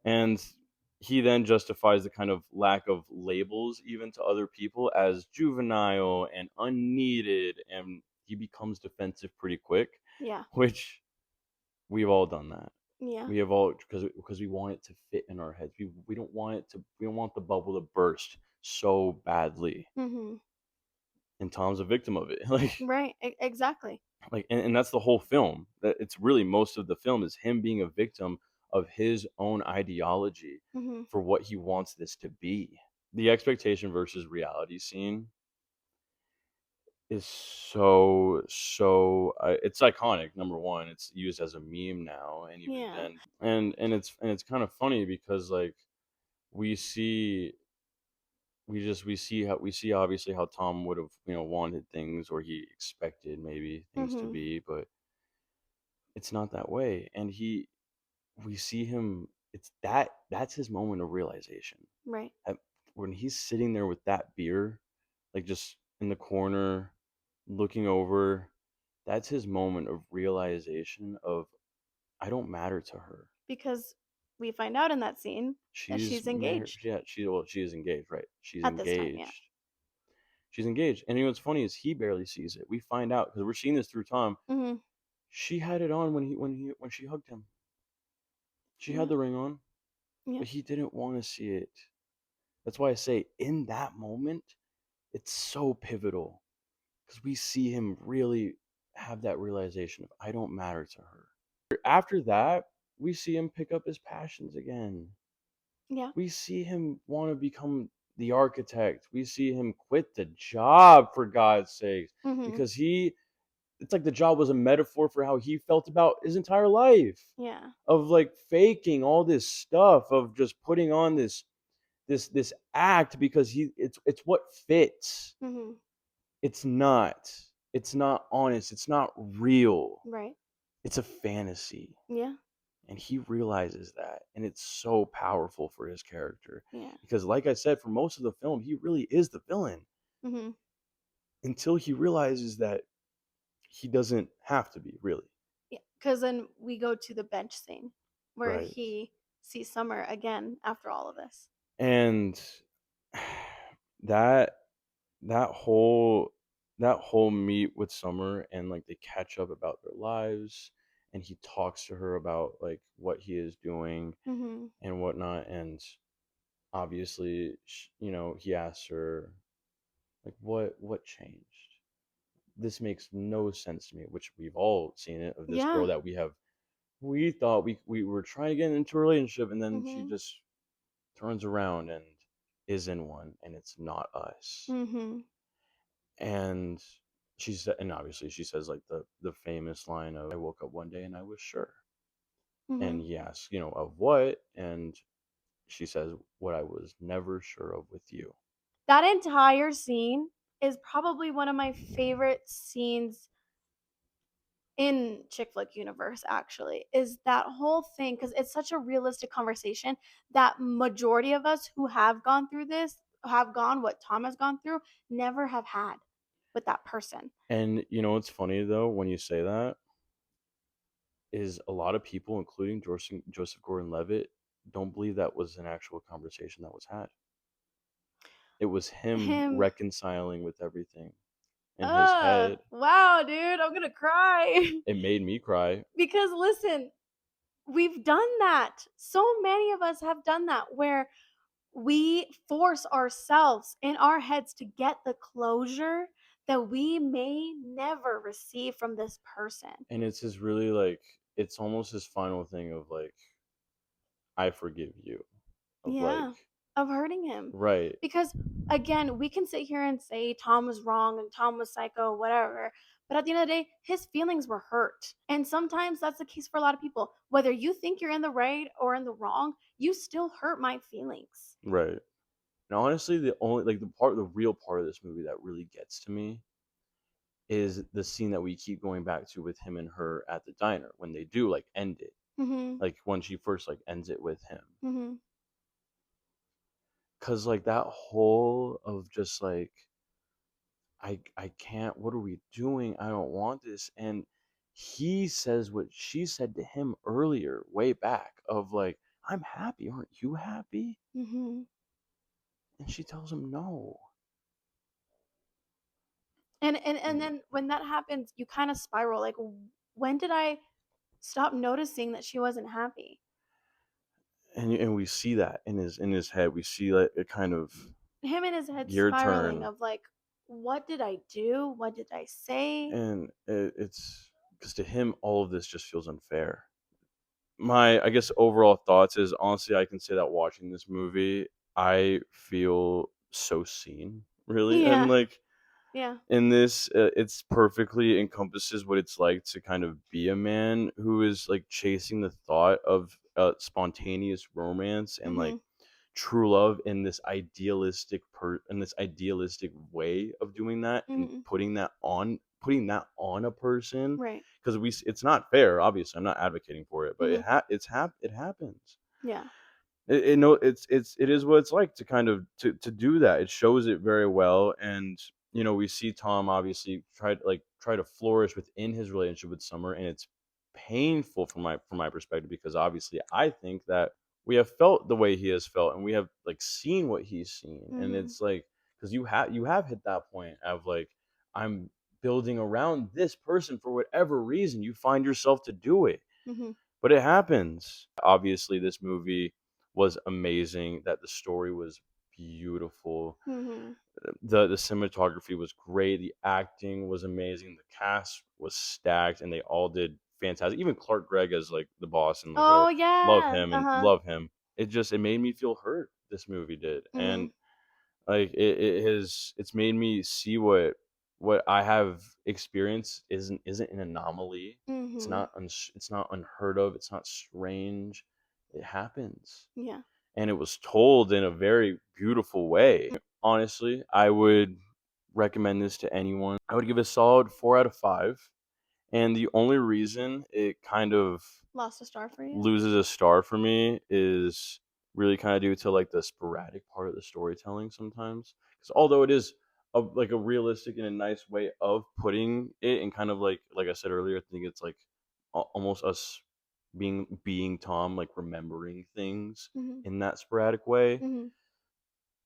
And he then justifies the kind of lack of labels even to other people as juvenile and unneeded, and he becomes defensive pretty quick, Yeah. which we've all done that. Yeah. We have all because we want it to fit in our heads. We don't want the bubble to burst so badly. Mhm. And Tom's a victim of it. like Right. Exactly. and that's the whole film. That it's really most of the film is him being a victim of his own ideology Mhm. for what he wants this to be. The expectation versus reality scene is so it's iconic. Number one, it's used as a meme now, and even Yeah. then, and it's kind of funny because like we see we see obviously how Tom would have wanted things, or he expected maybe things to Mhm. be, but it's not that way. And we see him. That's his moment of realization. Right. At- when he's sitting there with that beer, like just in the corner, looking over, that's his moment of realization of I don't matter to her. Because we find out in that scene that She's she's married. engaged Yeah, she is engaged, right? She's at this time. Yeah. engaged. She's engaged. And you know what's funny is he barely sees it. We find out because we're seeing this through Tom. Mhm. She had it on when she hugged him. She had Yeah. the ring on, Yeah. but he didn't want to see it. That's why I say in that moment, it's so pivotal because we see him really. have that realization of I don't matter to her. After that, we see him pick up his passions again. Yeah. We see him want to become the architect. We see him quit the job for God's sakes Mhm. because it's like the job was a metaphor for how he felt about his entire life Yeah. of like faking all this stuff of just putting on this act because it's what fits. Mhm. It's not. It's not honest. It's not real. Right. It's a fantasy. Yeah. And he realizes that. And it's so powerful for his character. Yeah. Because, like I said, for most of the film, he really is the villain Mhm. until he realizes that he doesn't have to be, really. Yeah. Because then we go to the bench scene where Right. he sees Summer again after all of this. And that that whole that whole meet with Summer and like they catch up about their lives and he talks to her about like what he is doing Mhm. and whatnot and obviously he asks her like what changed. This makes no sense to me, which we've all seen it of this girl Yeah. that we thought we were trying to get into a relationship and then she Mhm. just turns around and is in one and it's not us. Mhm. And she said, and obviously she says like the famous line of I woke up one day and I was sure. And Mhm. he asks, of what? And she says, what I was never sure of with you. That entire scene is probably one of my favorite scenes in chick flick universe actually, is that whole thing because it's such a realistic conversation that majority of us who have gone through this, have gone what Tom has gone through, never have had with that person. And what's funny though, when you say that, is a lot of people, including Joseph Gordon-Levitt, don't believe that was an actual conversation that was had. It was him Him. reconciling with everything in his head. Wow, dude, I'm gonna cry. It made me cry. Because listen, we've done that. So many of us have done that where we force ourselves in our heads to get the closure that we may never receive from this person. And it's his really like it's almost his final thing of like I forgive you. Of like Yeah, of hurting him. right. Because again, we can sit here and say Tom was wrong and Tom was psycho, whatever. But at the end of the day, his feelings were hurt. And sometimes that's the case for a lot of people. Whether you think you're in the right or in the wrong, you still hurt my feelings. Right. And honestly, the only like the real part of this movie that really gets to me is the scene that we keep going back to with him and her at the diner when they do like end it. Mhm. Like when she first like ends it with him. Mhm. Cause like that whole of just like I can't, what are we doing? I don't want this. And he says what she said to him earlier, way back, of like, I'm happy, aren't you happy? Mhm. And she tells him no. And And then when that happens, you kind of spiral like when did I stop noticing that she wasn't happy? and we see that in his head. We see like a kind of Him in his head gear spiraling turn. of like, what did I do? What did I say? And it's because to him all of this just feels unfair. My I guess overall thoughts is honestly I can say that watching this movie I feel so seen really and Yeah. like Yeah. in this it's perfectly encompasses what it's like to kind of be a man who is like chasing the thought of spontaneous romance and like Mhm. true love in this idealistic way of doing that and Mhm. putting that on a person Right. because it's not fair. Obviously I'm not advocating for it but Mhm. it happens. Yeah. It is what it's like to kind of to do that. It shows it very well, and we see Tom obviously try to flourish within his relationship with Summer, and it's painful from my perspective because obviously I think that we have felt the way he has felt, and we have like seen what he's seen, and Mhm. it's like because you have hit that point of like I'm building around this person for whatever reason you find yourself to do it Mhm. but it happens. Obviously, this movie was amazing, that the story was beautiful. Mhm. The cinematography was great, the acting was amazing, the cast was stacked, and they all did fantastic. Even Clark Gregg as, like, the boss and, like, Oh, whatever, love yeah. him and Uh-huh. love him. It made me feel hurt, this movie did, and, Mhm. like, it's made me see what I have experienced isn't an anomaly. Mhm. It's not unheard of, it's not strange. It happens, Yeah. and it was told in a very beautiful way. Honestly, I would recommend this to anyone. I would give it a solid 4 out of 5, and the only reason it kind of Lost a star for you? loses a star for me is really kinda due to, like, the sporadic part of the storytelling sometimes. Because although it is a realistic and a nice way of putting it and kind of like I said earlier, I think it's, like, almost us being Tom, like, remembering things Mhm. in that sporadic way. Mhm.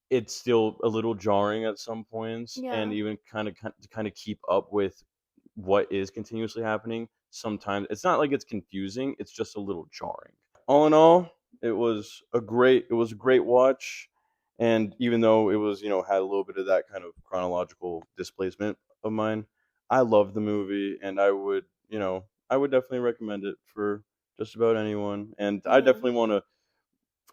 It's still a little jarring at some points, and Yeah. even to kinda keep up with what is continuously happening, sometimes it's not like it's confusing, it's just a little jarring. All in all, it was a great watch, and even though it was, had a little bit of that kind of chronological displacement of mine, I love the movie, and I would definitely recommend it for just about anyone, and Yeah.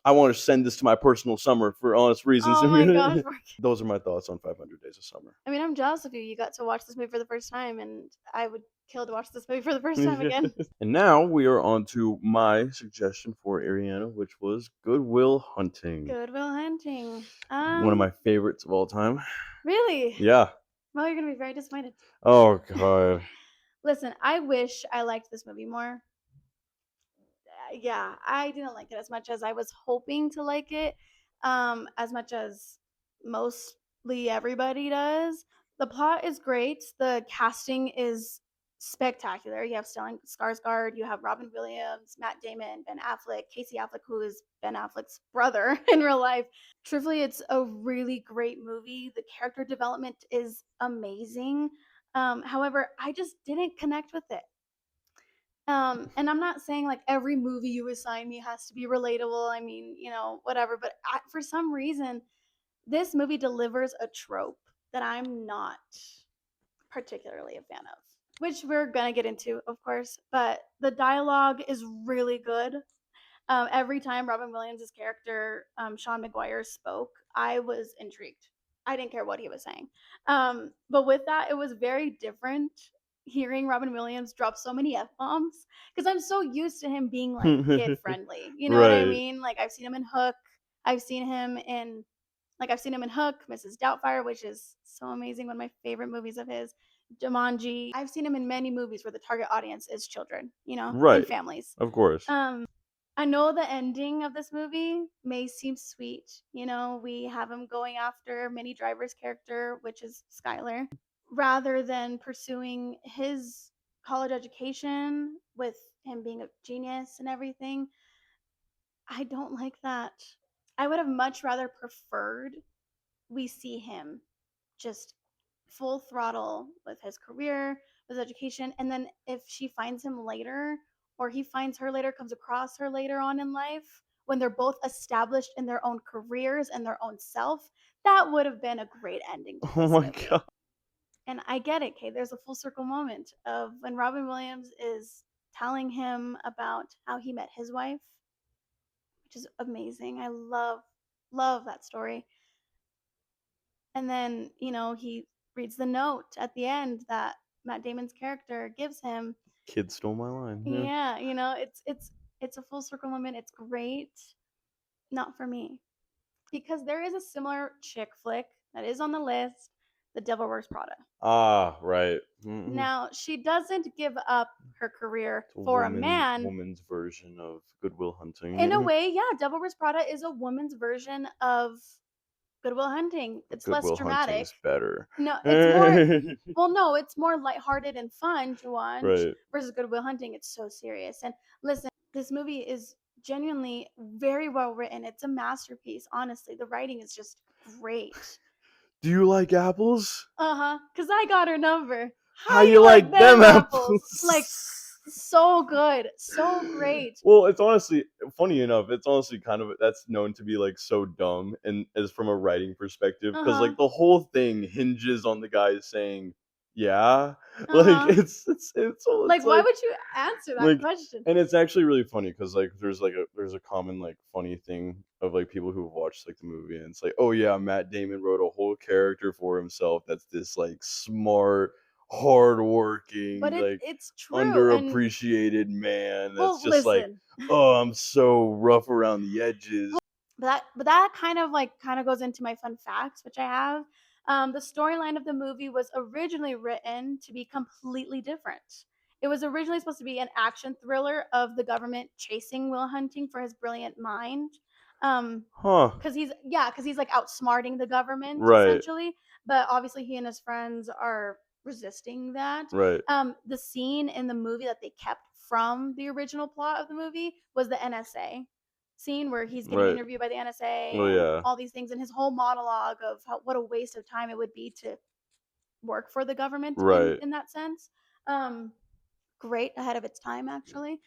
I wanna send this to my personal summer for honest reasons. Oh my gosh, Mark. Those are my thoughts on 500 Days of Summer. I mean, I'm jealous of you. You got to watch this movie for the first time, and I would kill to watch this movie for the first time again. And now we are on to my suggestion for Ariana, which was Good Will Hunting. Good Will Hunting. One of my favorites of all time. Really? Yeah. Well, you're gonna be very disappointed. Oh god. Listen, I wish I liked this movie more. Yeah, I didn't like it as much as I was hoping to like it, as much as mostly everybody does. The plot is great. The casting is spectacular. You have Stellan Skarsgård, you have Robin Williams, Matt Damon, Ben Affleck, Casey Affleck, who is Ben Affleck's brother in real life. Truthfully, it's a really great movie. The character development is amazing. However, I just didn't connect with it. And I'm not saying like every movie you assign me has to be relatable. I mean, whatever. But for some reason, this movie delivers a trope that I'm not particularly a fan of, which we're gonna get into, of course. But the dialogue is really good. Every time Robin Williams' character, Sean McGuire, spoke, I was intrigued. I didn't care what he was saying. But with that, it was very different hearing Robin Williams drop so many F bombs because I'm so used to him being like kid friendly. You know what I Right. mean? Like I've seen him in Hook. I've seen him in I've seen him in Hook, Mrs. Doubtfire, which is so amazing, one of my favorite movies of his. Jumanji. I've seen him in many movies where the target audience is children, and Right. families. Of course. I know the ending of this movie may seem sweet. We have him going after Minnie Driver's character, which is Skylar, rather than pursuing his college education with him being a genius and everything. I don't like that. I would have much rather preferred we see him just full throttle with his career, with his education, and then if she finds him later or he finds her later, comes across her later on in life, when they're both established in their own careers and their own self, that would have been a great ending to Oh this my movie. god. And I get it, Kay. There's a full circle moment of when Robin Williams is telling him about how he met his wife, which is amazing. I love that story. And then, he reads the note at the end that Matt Damon's character gives him. Kid stole my line. Yeah. Yeah, it's a full circle moment. It's great. Not for me. Because there is a similar chick flick that is on the list, The Devil Wears Prada. Ah, right. Now, she doesn't give up her career It's a for a man. woman's version of Good Will In a Hunting. way, yeah, Devil Wears Prada is a woman's version of Good Will Hunting. It's Good less Will dramatic. Hunting's better. No, it's more well, no, it's more lighthearted and fun to watch Right. versus Good Will Hunting. It's so serious. And listen, this movie is genuinely very well written. It's a masterpiece, honestly. The writing is just great. Do you like apples? Uh-huh. Cause I got her number. How How you you like like them them apples? Like apples? So good, so great. Well, it's honestly funny enough, it's honestly kind of that's known to be, like, so dumb and as from a writing perspective, because Uh-huh, like, the whole thing hinges on the guy saying, "Yeah?" Like, uh-huh. it's Like, why like would you answer that like question? and it's actually really funny because like, there's a common, like, funny thing of, like, people who've watched, like, the movie, and it's like, "Oh, yeah, Matt Damon wrote a whole character for himself that's this, like, smart, But hardworking, like, it's true, and underappreciated man that's well, just like, listen, oh, I'm so rough around the edges." but that kind of, like, kinda goes into my fun facts, which I have. The storyline of the movie was originally written to be completely different. It was originally supposed to be an action thriller of the government chasing Will Hunting for his brilliant mind. Um, Huh. because he's, like, outsmarting the government, Right, essentially, but obviously he and his friends are resisting that. right, The scene in the movie that they kept from the original plot of the movie was the NSA scene where he's getting right. interviewed by the NSA Oh, and yeah. all these things, and his whole monologue of what a waste of time it would be to work for the government Right. in that sense. Um, Great, ahead of its time, actually.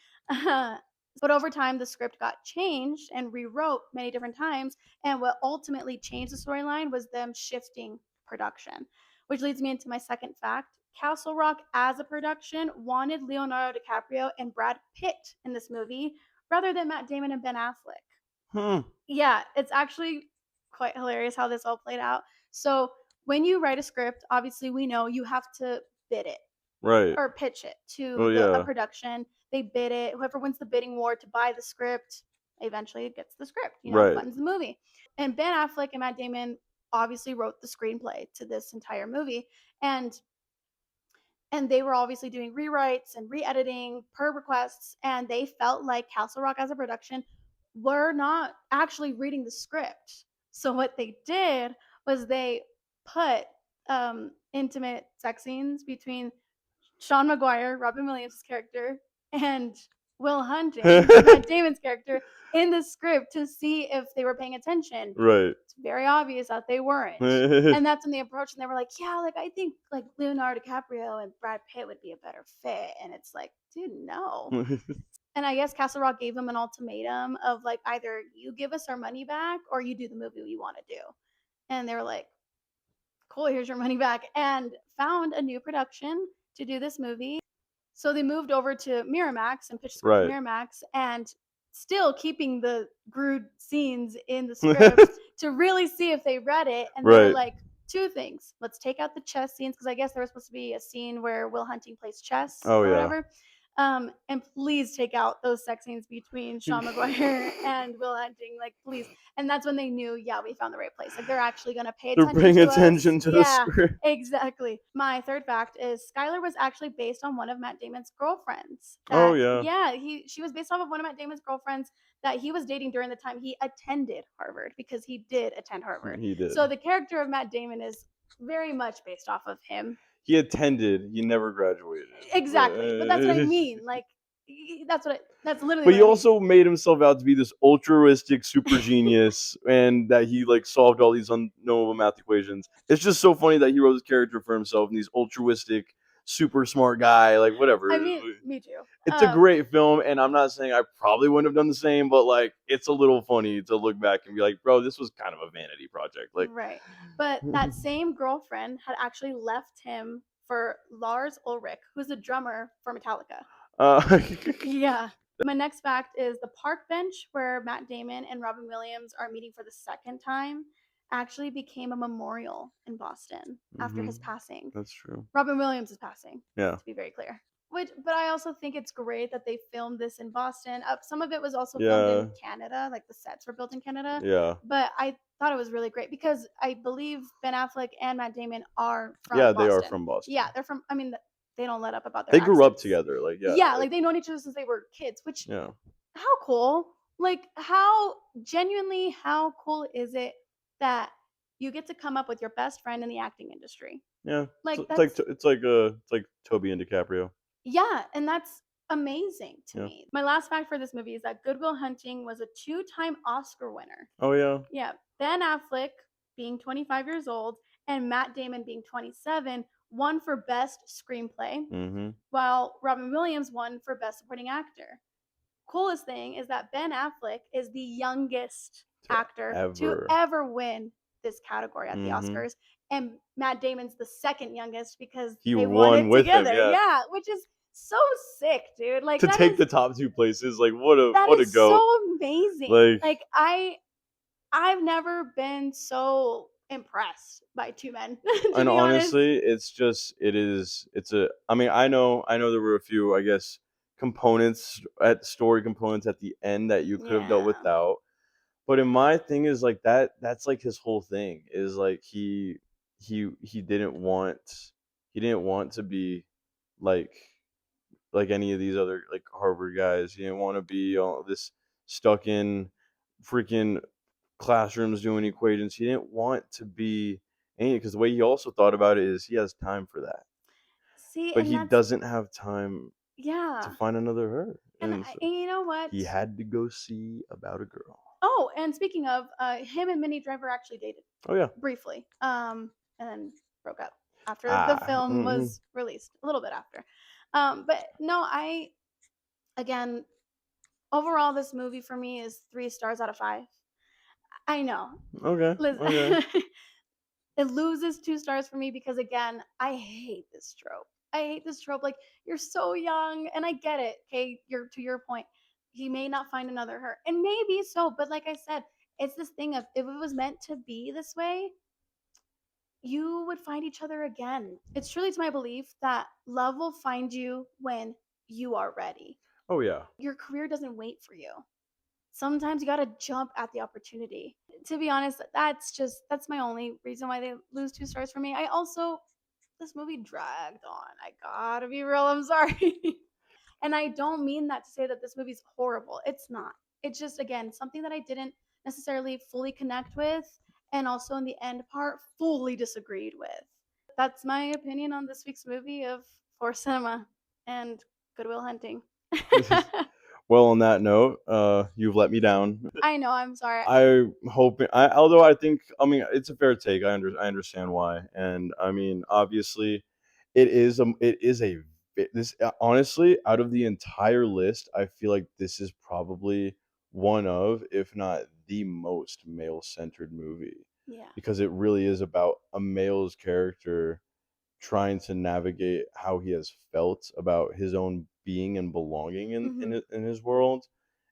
But over time, the script got changed and rewrote many different times. And what ultimately changed the storyline was them shifting production, which leads me into my second fact. Castle Rock, as a production, wanted Leonardo DiCaprio and Brad Pitt in this movie rather than Matt Damon and Ben Affleck. Hmm. Yeah, it's actually quite hilarious how this all played out. So, when you write a script, obviously we know you have to bid it Right. or pitch it Oh, to the a yeah. production. They bid it. Whoever wins the bidding war to buy the script eventually gets the script, Right, funds the movie. And Ben Affleck and Matt Damon obviously wrote the screenplay to this entire movie. And they were obviously doing rewrites and re-editing per requests, and they felt like Castle Rock as a production were not actually reading the script. So what they did was they put intimate sex scenes between Sean Maguire, Robin Williams' character, and Will Hunting, Matt Damon's character, in the script to see if they were paying attention. right. It's very obvious that they weren't. And that's when they approached and they were like, yeah, like I think like Leonardo DiCaprio and Brad Pitt would be a better fit. And it's like, dude, no. And I guess Castle Rock gave them an ultimatum of like either you give us our money back or you do the movie we want to do. And they were like, cool, here's your money back, and found a new production to do this movie. So they moved over to Miramax and pitched the script to Right. Miramax, and still keeping the Groot scenes in the script to really see if they read it. And they were Right. like, two things. Let's take out the chess scenes because I guess there was supposed to be a scene where Will Hunting plays chess Oh, or yeah. whatever. And please take out those sex scenes between Sean McGuire and Will Hunting. Like, please. And that's when they knew, yeah, we found the right place. Like, they're actually going to pay They're attention paying to us. attention to the Yeah, script. exactly. My third fact is Skylar was actually based on one of Matt Damon's girlfriends. Oh, That yeah. yeah, she was based off of one of Matt Damon's girlfriends that he was dating during the time he attended Harvard because he did attend Harvard. He did. So the character of Matt Damon is very much based off of him. He attended, he never graduated. Exactly. But that's what I mean. Like that's literally But what he I mean. also made himself out to be this altruistic super genius and that he, like, solved all these unknowable math equations. It's just so funny that he wrote his character for himself and he's altruistic, super smart guy, like, I whatever. mean, me too. It's a great film, and I'm not saying I probably wouldn't have done the same, but, like, it's a little funny to look back and be like, "Bro, this was kind of a vanity project." Like, Right. But that same girlfriend had actually left him for Lars Ulrich, who's the drummer for Metallica. uh, Yeah. My next fact is the park bench where Matt Damon and Robin Williams are meeting for the second time actually became a memorial in Boston after mhm, his passing. that's true. Robin Williams is passing, Yeah. to be very clear. But I also think it's great that they filmed this in Boston. Some of it was also filmed in Yeah, Canada, like the sets were built in Canada. yeah. But I thought it was really great because I believe Ben Affleck and Matt Damon are from Yeah, they are Boston. from Yeah, Boston. they're from. I mean, they don't let up about their They grew up accents. together, like, yeah, Yeah, like, like they've known each other since they were kids. Which yeah. how cool? Like how genuinely how cool is it that you get to come up with your best friend in the acting industry? Yeah, Like that's it's like Toby and DiCaprio. yeah, and that's amazing to Yeah. me. My last fact for this movie is that Good Will Hunting was a two-time Oscar winner. Oh, yeah. Yeah, Ben Affleck being 25 years old and Matt Damon being 27 won for Best Screenplay, Mhm. while Robin Williams won for Best Supporting Actor. Coolest thing is that Ben Affleck is the youngest To actor to ever. ever win this category at the Mhm. Oscars, and Matt Damon's the second youngest because He they won won it with him, together. yeah. Yeah, which is so sick, dude. Like To take the top 2 places, like, that what a is goat. so amazing. Like, Like I've never been so impressed by two men, to and be honest. honestly, it's a I mean, I know there were a few, I guess, components at story components at the end that you could have dealt Yeah. without. But in my thing is like that's like his whole thing is like he didn't want to be like any of these other like Harvard guys. He didn't want to be all this stuck in freaking classrooms doing equations. He didn't want to be any because the way he also thought about it is he has time for that, See, but and he that's doesn't have time to yeah. find another her, And and so and you know what? he had to go see about a girl. Oh, and speaking of, him and Minnie Driver actually dated Oh yeah. briefly, and then broke up after the Ah. film Mm-mm. was released, a little bit after. But no, I again, overall, this movie for me is 3 stars out of 5. I know, Okay. Liz, Okay. it loses 2 stars for me because again, I hate this trope. I hate this trope. Like you're so young, and I get it. Okay, you're to your point. He may not find another her, and maybe so. But like I said, it's this thing of if it was meant to be this way, you would find each other again. It's truly to my belief that love will find you when you are ready. Oh yeah. Your career doesn't wait for you. Sometimes you got to jump at the opportunity. To be honest, that's my only reason why they lose 2 stars for me. I also this movie dragged on. I gotta be real. I'm sorry. And I don't mean that to say that this movie's horrible. It's not. It's just again something that I didn't necessarily fully connect with, and also in the end part fully disagreed with. That's my opinion on this week's movie of For Cinema and Goodwill Hunting. Well, on that note, you've let me down. I know. I'm sorry. I'm hoping. Although I think, I mean, it's a fair take. I understand why, and I mean, obviously, it is a this honestly, out of the entire list, I feel like this is probably one of, if not the most male centered movie, Yeah. because it really is about a male's character trying to navigate how he has felt about his own being and belonging Mm-hmm. in his world,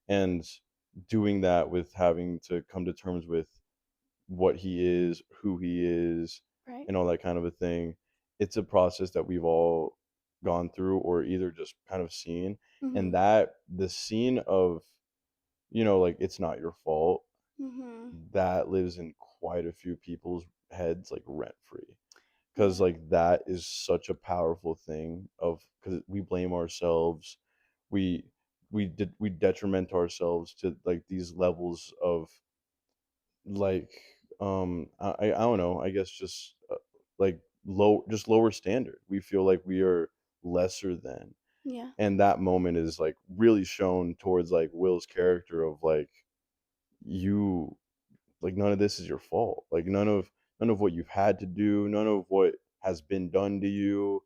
and doing that with having to come to terms with what he is, who he is, Right. and all that kind of a thing. It's a process that we've all gone through or either just kind of seen, and Mm-hmm. that the scene of, like, it's not your fault, Mm-hmm. that lives in quite a few people's heads like rent free, because Yeah. like that is such a powerful thing of because we blame ourselves, we we detriment ourselves to like these levels of like I don't know, I guess just like lower standard, we feel like we are lesser than, Yeah. and that moment is like really shown towards like Will's character of like, you like, none of this is your fault. Like, none of what you've had to do, none of what has been done to you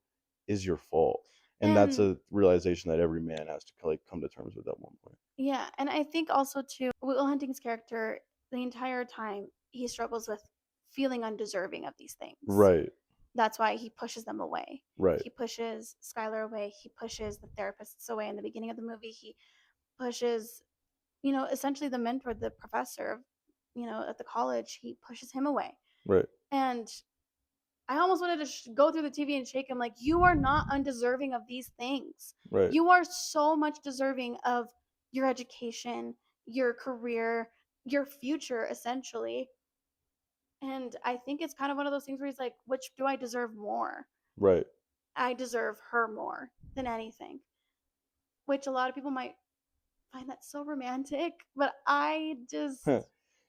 is your fault. And that's And a realization that every man has to like come to terms with at one point. yeah, and I think also too, Will Hunting's character, the entire time, he struggles with feeling undeserving of these things. Right. That's why he pushes them away. Right. He pushes Skylar away. He pushes the therapists away in the beginning of the movie. He pushes, essentially the mentor, the professor, at the college. He pushes him away. Right. And I almost wanted to go through the TV and shake him like, you are not undeserving of these things. Right. You are so much deserving of your education, your career, your future, essentially. And I think it's kind of one of those things where he's like, which do I deserve more? Right. I deserve her more than anything, which a lot of people might find that so romantic, but I just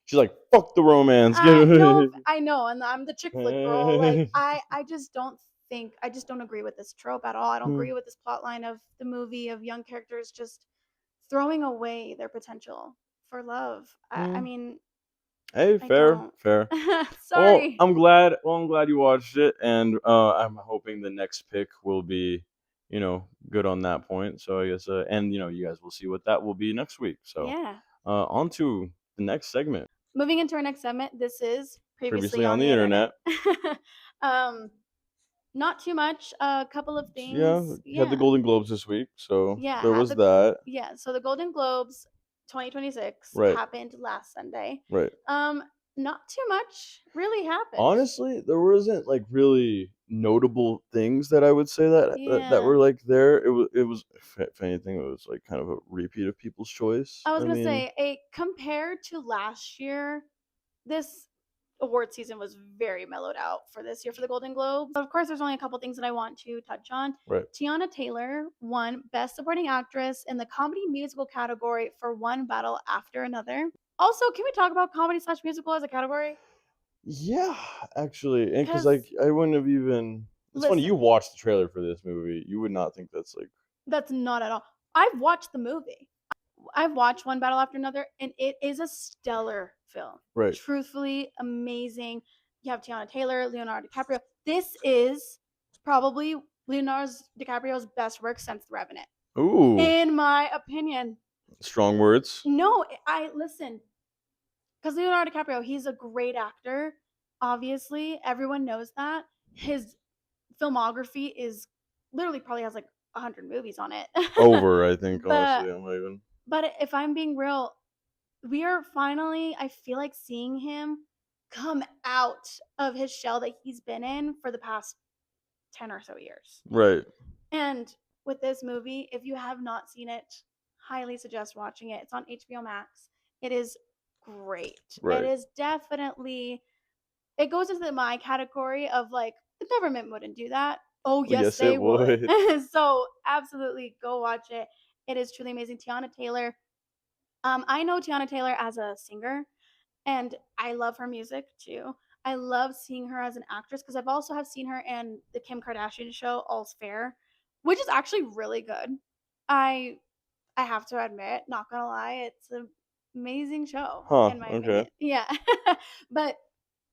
She's like, fuck the romance. I no, Get I know, and I'm the chick flick girl. Like away. I just don't think I just don't agree with this trope at all. I don't agree with this plot line of the movie of young characters just throwing away their potential for love. I mean, Hey, I fair, don't. fair. Well, Sorry. I'm glad you watched it, and I'm hoping the next pick will be, good on that point. So I guess, and you guys will see what that will be next week. So, Yeah. on to the next segment. Moving into our next segment, this is previously Previously on on the the internet. internet, um, Not too much. A couple of yeah, things. had the Yeah. Golden Globes this week, so Yeah. there Had was the that. Yeah. So the Golden Globes 2026 Right, happened last Sunday. right. Um, Not too much really happened. Honestly, there wasn't like really notable things that I would say that Yeah. were like there. It was if anything, it was like kind of a repeat of People's Choice. I was I gonna mean, say, a compared to last year, this award season was very mellowed out for this year for the Golden Globes. Of course, there's only a couple things that I want to touch on. right. Tiana Taylor won Best Supporting Actress in the Comedy Musical category for One Battle After Another. Also, can we talk about comedy slash musical as a category? Yeah, actually, and because like Because I wouldn't have even. It's funny you listen, watched the trailer for this movie. You would not think that's like that's not at all. I've watched the movie. I've watched One Battle After Another, and it is a stellar film. right. Truthfully, amazing. You have Tiana Taylor, Leonardo DiCaprio. This is probably Leonardo DiCaprio's best work since The Revenant, Ooh, in my opinion. strong words. No, I listen, because Leonardo DiCaprio, he's a great actor. Obviously, everyone knows that. His filmography is literally probably has like 100 movies on it. Over, I think. but Honestly, I'm not even but if I'm being real, we are finally, I feel like, seeing him come out of his shell that he's been in for the past 10 or so years. right. And with this movie, if you have not seen it, highly suggest watching it. It's on HBO Max. It is great. It Right. is definitely, it goes into my category of like, the government wouldn't do that. Oh, Well, yes, yes, it they would. would. So absolutely go watch it. It is truly amazing. Tiana Taylor. I know Tiana Taylor as a singer, and I love her music too. I love seeing her as an actress because I've also have seen her in the Kim Kardashian show All's Fair, which is actually really good. I I have to admit, not gonna lie, it's an amazing show Huh. in my Okay. opinion. Yeah, but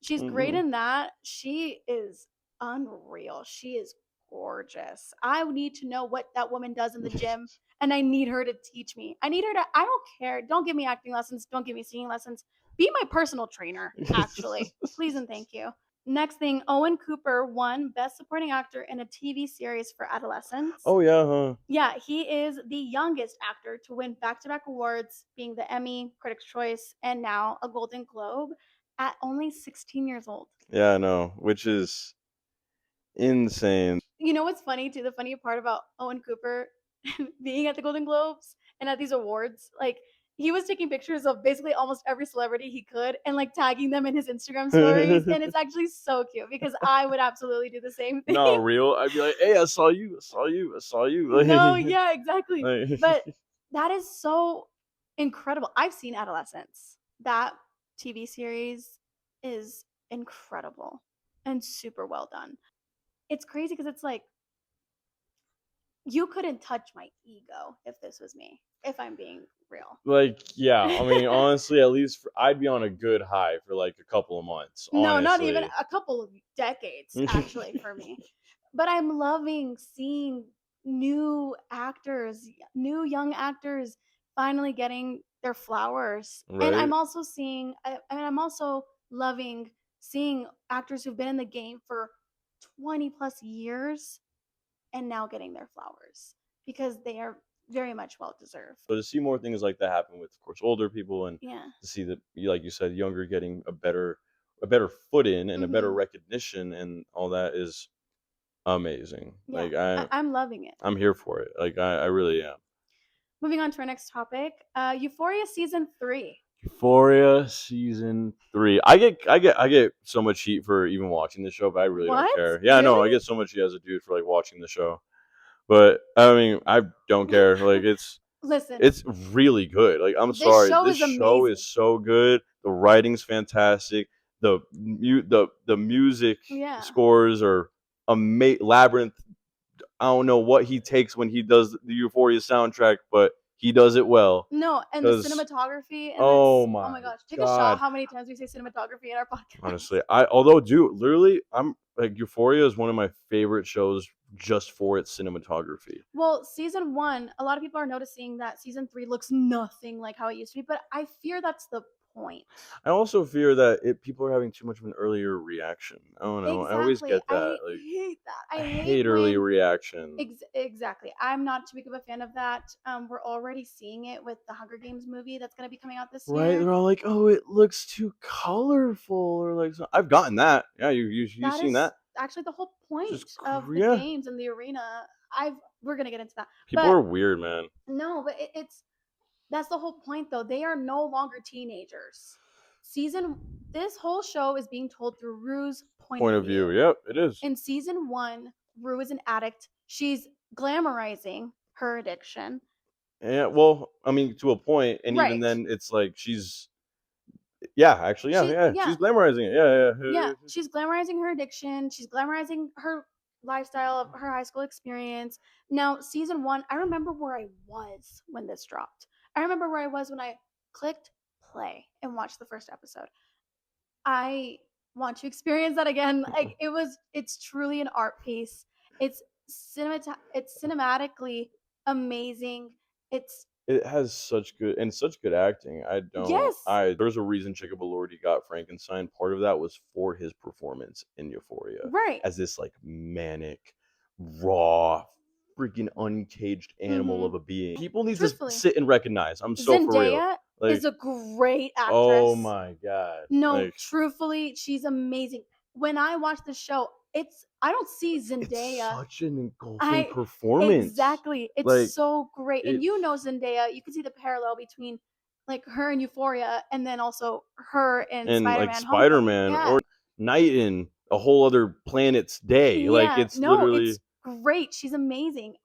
she's great Hmm. in that. She is unreal. She is gorgeous. I need to know what that woman does in the gym, and I need her to teach me. I need her to, I don't care. Don't give me acting lessons. Don't give me singing lessons. Be my personal trainer, actually. Please and thank you. Next thing, Owen Cooper won Best Supporting Actor in a TV series for adolescents. Oh yeah, huh? Yeah, he is the youngest actor to win back to back awards, being the Emmy, Critics' Choice, and now a Golden Globe at only 16 years old. Yeah, I know, which is insane. You know what's funny too? The funny part about Owen Cooper being at the Golden Globes and at these awards, like he was taking pictures of basically almost every celebrity he could and like tagging them in his Instagram stories. And it's actually so cute because I would absolutely do the same thing. No, real. I'd be like, "Hey, I saw you. I saw you. I saw No, you." yeah, exactly. Like, But that is so incredible. I've seen Adolescence. That TV series is incredible and super well done. It's crazy because it's like you couldn't touch my ego if this was me, if I'm being real. yeah. I mean, honestly, at least I'd be on a good high for like a couple of months. No, not even Honestly. a couple of decades, actually, for me. But I'm loving seeing new actors, new young actors finally getting their flowers. And Right. I'm also loving seeing actors who've been in the game for 20 plus years and now getting their flowers because they are very much well deserved. So to see more things like that happen with, of course, older people, and Yeah. to see that, like you said, younger getting a better foot in and a better Mhm. recognition and all that is amazing. Yeah. Like I, I'm loving it. I'm here for it. Like I really am. Moving on to our next topic, Euphoria season 3. Euphoria season 3. I get so much heat for even watching the show, but I really don't What? care. Yeah, no, I Really? get so much heat as a dude for like watching the show, but I mean, I don't care. Like Listen, it's really good. Like I'm this sorry, show this is show amazing. is so good. The writing's fantastic. The music Yeah. scores are amazing. Labyrinth. I don't know what he takes when he does the Euphoria soundtrack, but he does it well. No, and the Because cinematography and oh this oh my my gosh, take a shot god. how many times we say cinematography in our podcast. Honestly, I although dude, literally, I'm like Euphoria is one of my favorite shows just for its cinematography. Well, season 1, a lot of people are noticing that season 3 looks nothing like how it used to be, but I fear that's the point. I also fear that people are having too much of an earlier reaction. I don't know. I always Exactly. get that. I Like hate that. I I hate hate early when reaction. exactly. I'm not too big of a fan of that. We're already seeing it with the Hunger Games movie that's going to be coming out this Right? year. They're all like, "Oh, it looks too colorful," or like, so I've gotten that. Yeah, you That seen is that? actually the whole Just point of the yeah. games and the arena. I've We're going to get into that. People But are weird, man. no, but it's that's the whole point though. They are no longer teenagers. Season This whole show is being told through Rue's point Point of of view. view. Yep, it is. In season 1, Rue is an addict. She's glamorizing her addiction. Yeah, well, I mean, to a point, and even Right. then, it's like she's yeah, actually, yeah, She yeah, she's yeah, glamorizing it. Yeah, yeah, yeah. she's glamorizing her addiction. She's glamorizing her lifestyle of her high school experience. Now, season 1, I remember where I was when this dropped. I remember where I was when I clicked play and watched the first episode. I want to experience that again. Like it's truly an art piece. It's cinematically amazing. It's It has such good acting. I don't yes, I There's a reason Jacob Elordi got Frankenstein. Part of that was for his performance in Euphoria right. as this like manic, raw, freaking uncaged animal Mhm. of a being. People need to Truthfully, sit and recognize. I'm so for real. Zendaya is Like, a great oh actress. my god. No, Like truthfully, she's amazing. When I watch the show, I don't see it's Zendaya. such an engulfing I performance. exactly. It's Like so great. And it you know Zendaya, you can see the parallel between like her in Euphoria and then also her in and like Spider-Man Homecoming. Spider-Man Yeah. or Night in a whole other planet's day. Like Yeah. it's No, literally it's great. She's amazing.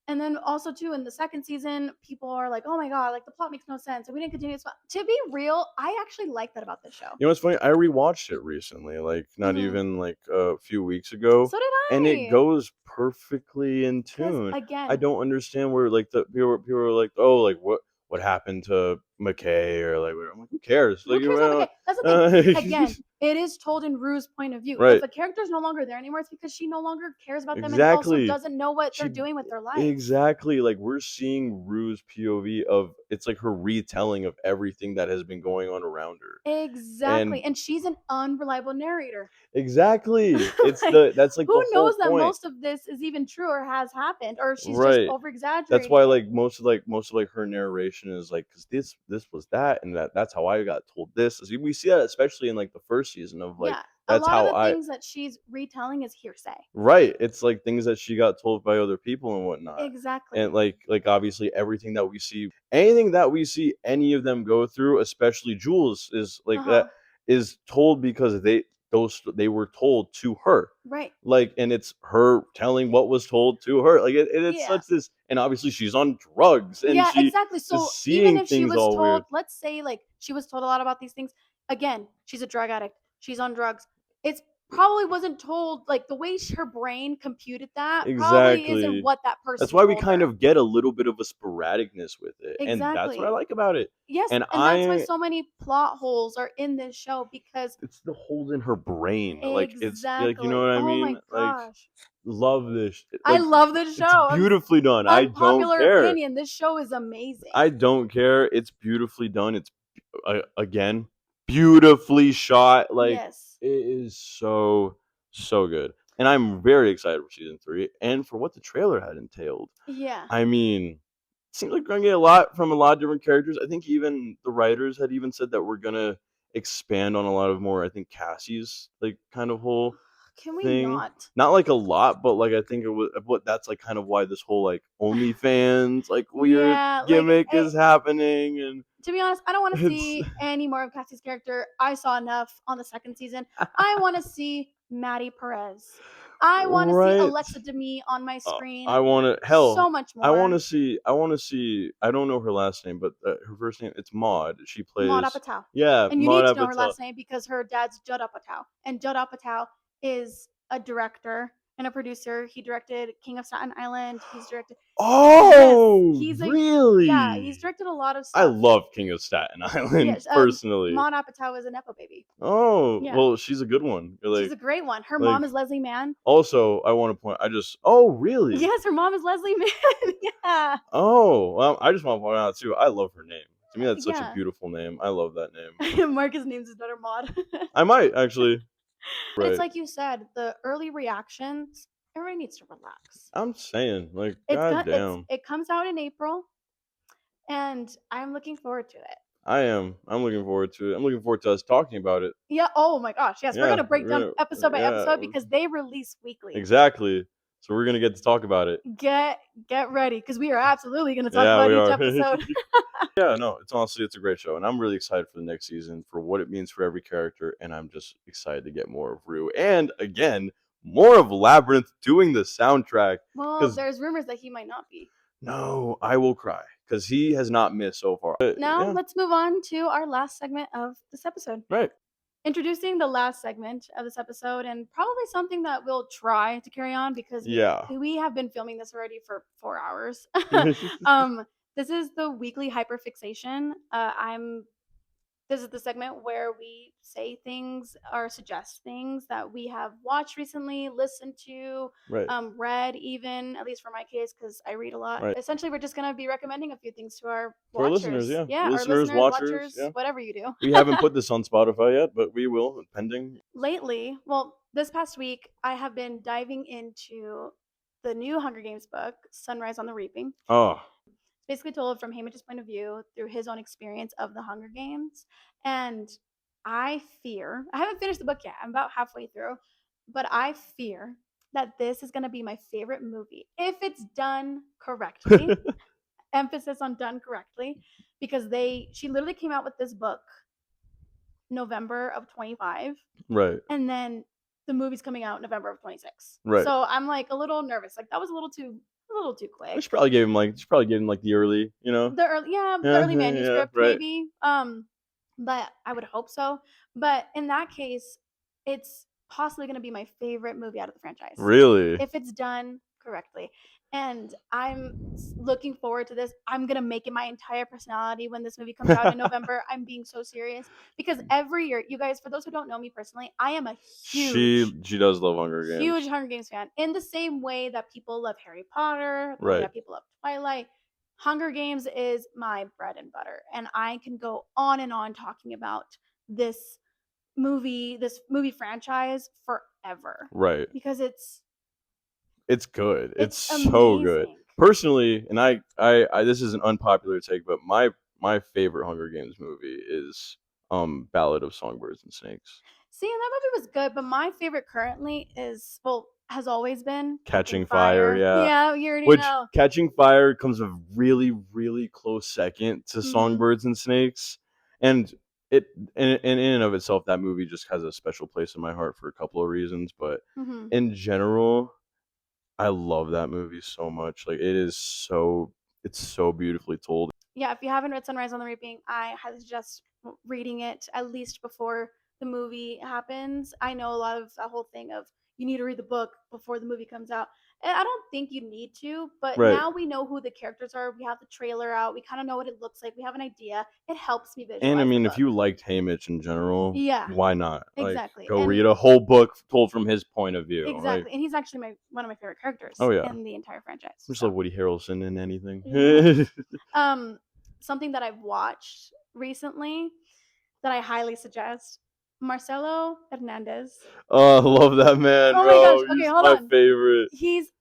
And then also too in the second season, people are like, "Oh my god, like the plot makes no sense. And we didn't continue this." To be real, I actually like that about this show. you know what's funny? I rewatched it recently, like not Mhm. even like a few weeks ago, So did and it I. goes perfectly in Cuz tune. I again, don't understand where like the people are like, oh, like what happened to McKay or like whatever. I'm like, who cares? who Like, cares about McKay? That's the thing. uh, Again, it is told in Rue's point of view. If right. a character is no longer there anymore, it's because she no longer cares about them and also Exactly. doesn't know what they're She doing with their life. exactly, like, we're seeing Rue's POV of it's like her retelling of everything that has been going on around her, Exactly. and And she's an unreliable narrator. exactly, it's Like, the that's, like, who the whole knows that point. most of this is even true or has happened, or she's just Right. over That's exaggerating why, it. most of, like, her narration is, like, "'Cause this was that, and that's how I got told this." See, we see that especially in, like, the 1st season of, like, Yeah. A that's lot of how the I things that she's retelling is hearsay. right, it's, like, things that she got told by other people and whatnot, and, Exactly. obviously, everything that we see anything that we see any of them go through, especially Jules, is like that Uh-huh. is told because they were told to her. Right. Like, and it's her telling what was told to her, like, it's Yeah. such this and obviously she's on drugs, and Yeah, she exactly. is So even seeing if she things was all told, weird. let's say like she was told a lot about these things, again, she's a drug addict. She's on drugs. It's probably wasn't told like the way her brain computed that probably isn't Exactly. what that That's person why we told kind her. of get a little bit of a sporadicness with it, and that's what I Exactly. like about it, Yes, and and that's why I so many plot holes are in this show because it's the holes in her brain, like, it's like, you know exactly. what I Oh mean? my Like, gosh. love this I like, love this it's show. beautifully done, Unpopular opinion. This show is amazing. I don't care, it's beautifully done, it's again, beautifully shot, like, Yes. it is so, so good, and I'm very excited for season 3 and for what the trailer had entailed. Yeah. I mean, seems like we're gonna get a lot from a lot of different characters. I think even the writers had even said that we're gonna expand on a lot of more, I think, Cassie's, like, kind of whole Can we thing. not? Not, like, a lot, but, like, I think it was what that's, like, kind of why this whole, like, OnlyFans, like, weird Yeah, like gimmick is happening, and to be honest, I don't want to it's see any more of Cassie's character. I saw enough on the second season. I want to see Maddie Perez. I want to see right. Alexa Demi on my screen. I wanna So hell, much more. I wanna see I don't know her last name, but, her first name, it's Maud. She Maud plays Apatow. yeah, And you Maud need to know her Apatow. last name because her dad's Judd Apatow. And Judd Apatow is a director and a producer. He directed King of Staten Island. He's directed Yes, Oh, he's really? directed a lot of I stuff. love King of Staten Island, Yes, personally. Maud Apatow is a nepo baby. Oh, Yeah, well, she's a good one. she's a great one. Her Like, mom is Leslie Mann. also, I wanna point oh, really? Yes, her mom is Leslie Mann. Yeah, Oh, well, I just wanna point out too, I love her name. To me, that's such a yeah. beautiful name. I love that name. Marcus names his daughter Maud. I might actually. But it's Right. like you said, the early reactions. Everybody needs to relax. I'm saying, like, It's goddamn. it comes out in April, and I'm looking forward to it. I am. I'm looking forward to it. I'm looking forward to us talking about it. Yeah. Oh my gosh. Yes, we're Yeah, gonna break down episode by yeah, episode because they release weekly. exactly. So we're gonna get to talk about it. Get get ready because we are absolutely gonna talk Yeah, about we each are. episode. Yeah, no, it's honestly it's a great show, and I'm really excited for the next season for what it means for every character, and I'm just excited to get more of Rue, and again, more of Labyrinth doing the soundtrack. Well, Because there's rumors that he might not be. no, I will cry because he has not missed so far. But Now yeah, let's move on to our last segment of this episode. right. Introducing the last segment of this episode, and probably something that we'll try to carry on because Yeah. we have been filming this already for 4 hours. um, this is the weekly hyperfixation. I'm This is the segment where we say things or suggest things that we have watched recently, listened to, Right. read, even at least for my case, because I read a lot. Right. Essentially, we're just gonna be recommending a few things to our To our listeners, watchers. yeah. Yeah, our Listeners, listeners, watchers, watchers, yeah. whatever you do. We haven't put this on Spotify yet, but we will, pending. Lately, well, this past week, I have been diving into the new Hunger Games book, Sunrise on the Reaping. Oh, It's basically told from Haymitch's point of view through his own experience of the Hunger Games. And I haven't finished the book yet, I'm about halfway through, but I fear that this is going to be my favorite movie if it's done correctly. Emphasis on done correctly, because she literally came out with this book November of 25, right, and then the movie's coming out November of 26. right. So I'm like a little nervous. Like that was a little too We quick. should probably give him like, the early, The Yeah, early yeah, manuscript right. maybe. But I would hope so. But in that case, it's possibly going to be my favorite movie out of the franchise Really? if it's done correctly. And I'm looking forward to this. I'm going to make it my entire personality when this movie comes out in November. I'm being so serious because every year, you guys, for those who don't know me personally, I am a She does love Hunger huge Games. Hunger Games fan. In the same way that people love Harry Potter, the way Right. that people love Twilight, Hunger Games is my bread and butter. And I can go on and on talking about this movie franchise forever. Right. Because it's Good. It's so good. amazing. Personally, and I this is an unpopular take, but my favorite Hunger Games movie is Ballad of Songbirds and Snakes. See, and that movie was good, but my favorite currently has always been Catching Fire, yeah. Yeah, you already Which know. Catching Fire comes a really, really close second to Songbirds and Snakes. And it in and of itself, that movie just has a special place in my heart for a couple of reasons. But in general, I love that movie so much. Like it's so beautifully told. Yeah, if you haven't read Sunrise on the Reaping, I highly suggest reading it at least before the movie happens. I know a lot of that whole thing of you need to read the book before the movie comes out. And I don't think you need to, but Right. now we know who the characters are. We have the trailer out. We kind of know what it looks like. We have an idea. It helps me visualize. And I mean, the if book. you liked Haymitch in general, Yeah, why not? exactly. Like, go And read a whole book told from his point of view. exactly, Like, and he's actually one of my favorite characters. Oh, yeah. In the entire franchise. I just love Woody Harrelson in anything. Yeah. Something that I've watched recently that I highly suggest. Marcelo Hernandez. Oh, I love that man, Oh my bro. gosh. Okay, He's hold my on. favorite. He's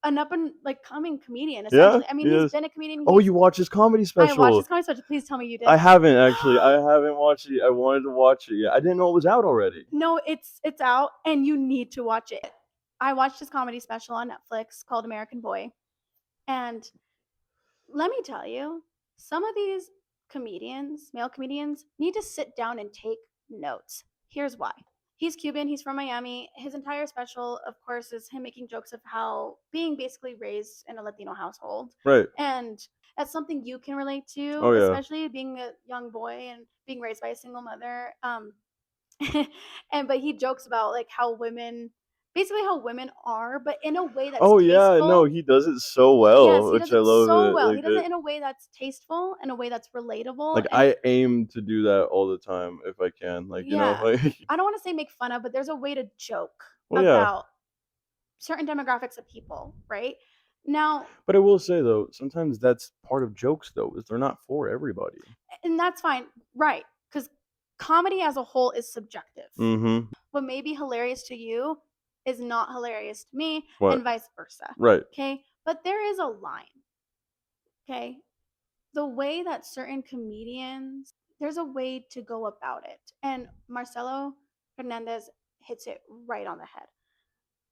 an up and coming comedian, Yeah, essentially. I mean, he he's is. been a comedian. Oh, you watch his comedy I watched his special? comedy special. Please tell me you did. I haven't actually. I haven't watched it. I wanted to watch it. Yeah, I didn't know it was out already. No, it's out, and you need to watch it. I watched his comedy special on Netflix called American Boy, and let me tell you, some of these male comedians, need to sit down and take notes. Here's why. He's Cuban, he's from Miami. His entire special, of course, is him making jokes of how being basically raised in a Latino household. Right. And that's something you can relate to, Oh, yeah. especially being a young boy and being raised by a single mother. But he jokes about like how women basically how women are, but in a way that's Oh yeah, no, tasteful. he does it so Yes, well, he which does I it love so it. well. He does it in a way that's tasteful, in a way that's relatable, Like and I aim to do that all the time if I can. Like, yeah. like I don't wanna say make fun of, but there's a way to joke well yeah. about certain demographics of people, right? Now, But I will say though, sometimes that's part of jokes though, is they're not for everybody. and that's fine, right? Because comedy as a whole is subjective. Mhm. What may be hilarious to you is not hilarious to me, What? and vice versa. Right. Okay? But there is a line. Okay? The way that certain comedians, there's a way to go about it. And Marcelo Hernandez hits it right on the head.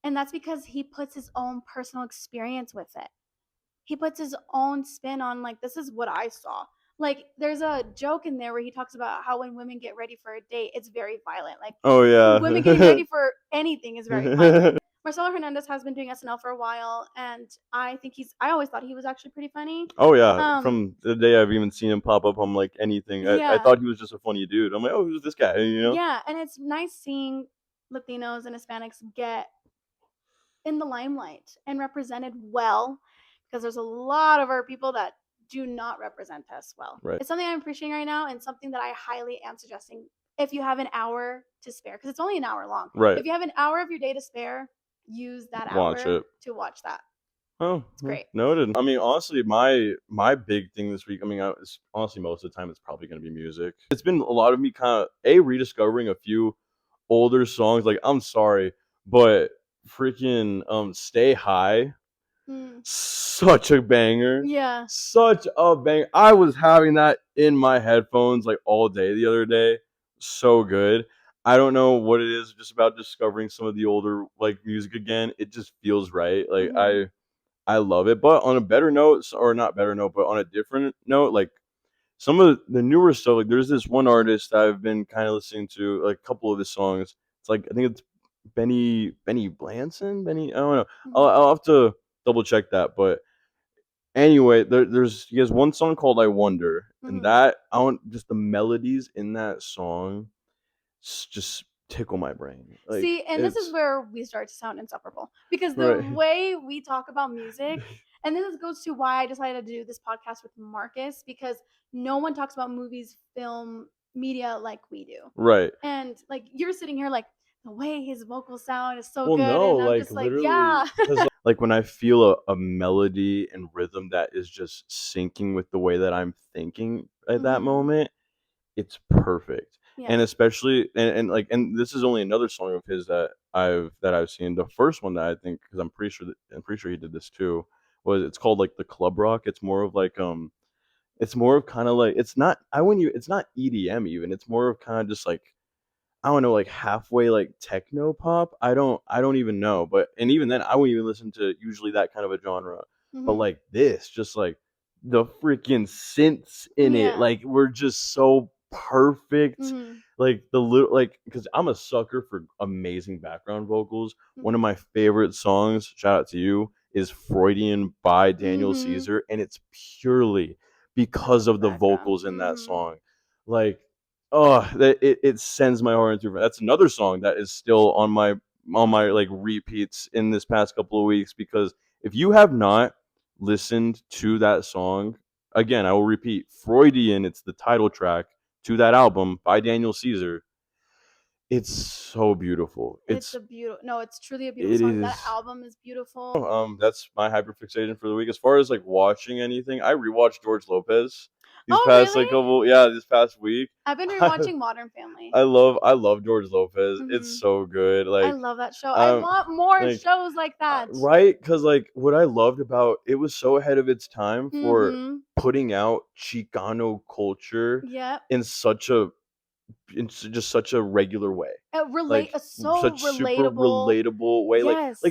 And that's because he puts his own personal experience with it. He puts his own spin on, like, this is what I saw. Like, there's a joke in there where he talks about how when women get ready for a date, it's very violent. Like, Oh women getting ready yeah. for anything is very violent. Marcelo Hernandez has been doing SNL for a while, and I always thought he was actually pretty funny. Oh yeah. Um, From the day I've even seen him pop up on like anything, I yeah, thought he was just a funny dude. I'm like, oh, who's this guy? You know? yeah, and it's nice seeing Latinos and Hispanics get in the limelight and represented well, because there's a lot of our people that do not represent us well. Right. It's something I'm appreciating right now, and something that I highly am suggesting if you have an hour to spare, because it's only an hour long. Right. If you have an hour of your day to spare, use that Watch hour it. to watch that. Oh, It's great. noted. I mean, honestly, my big thing this week. I mean, it's, honestly, most of the time, it's probably going to be music. It's been a lot of me kind of rediscovering a few older songs. Like, I'm sorry, but freaking "Stay High," Mm. such a banger, Yeah. such a bang. I was having that in my headphones like all day the other day. So good. I don't know what it is, just about discovering some of the older like music again. It just feels right. Like Mm-hmm. I love it. But on a better note, or not better note, but on a different note, like some of the newer stuff, like there's this one artist I've been kind of listening to, like a couple of his songs. It's like I think it's Benny Blanson, Benny. I don't know. Mm-hmm. I'll have to double check that. But anyway, there's he has one song called "I Wonder," and Mm-hmm. that I want just the melodies in that song just tickle my brain. Like See, and this is it's where we start to sound insufferable, because the right, way we talk about music, and this goes to why I decided to do this podcast with Marcus, because no one talks about movies, film, media like we do. right. And like you're sitting here like the way his vocals sound is so Well, good, no, and I'm like just like, literally, yeah. because like when I feel a melody and rhythm that is just syncing with the way that I'm thinking at that Hmm. moment, it's perfect. And Yeah. especially, and this is only another song of his that I've seen. The first one that I think, because I'm pretty sure he did this too, was it's called like the Club Rock. It's more of like it's more of kind of like it's not I wouldn't you it's not EDM even. It's more of kind of just like I don't know, like halfway like techno pop. I don't even know. But and even then I wouldn't even listen to usually that kind of a genre. But Hmm. like this, just like the freaking synths in it, Yeah. like we're just so perfect. Hmm. Like the little like because I'm a sucker for amazing background vocals. One of Hmm. my favorite songs, shout out to you, is Freudian by Daniel Hmm. Caesar, and it's purely I because love the of the background. vocals in that Hmm. song. Like oh, that it sends my heart through. That's another song that is still on my like repeats in this past couple of weeks because if you have not listened to that song, again, I will repeat, Freudian, it's the title track to that album by Daniel Caesar. It's so beautiful. It's a beautiful, no, it's truly a beautiful It song. That is album is beautiful. that's my hyperfixation for the week. As far as like watching anything, I rewatched George Lopez these Oh, past like really? couple yeah, this past week. I've been rewatching Modern Family. I love George Lopez. It's Hmm. so good. I Like love that show. I um want more like shows like that. right cuz like what I loved about it was so ahead of its time for Mm-hmm. putting out Chicano culture Yep. in such a just such a regular way. Relate, Like so such super relatable. relatable way. Like Yes.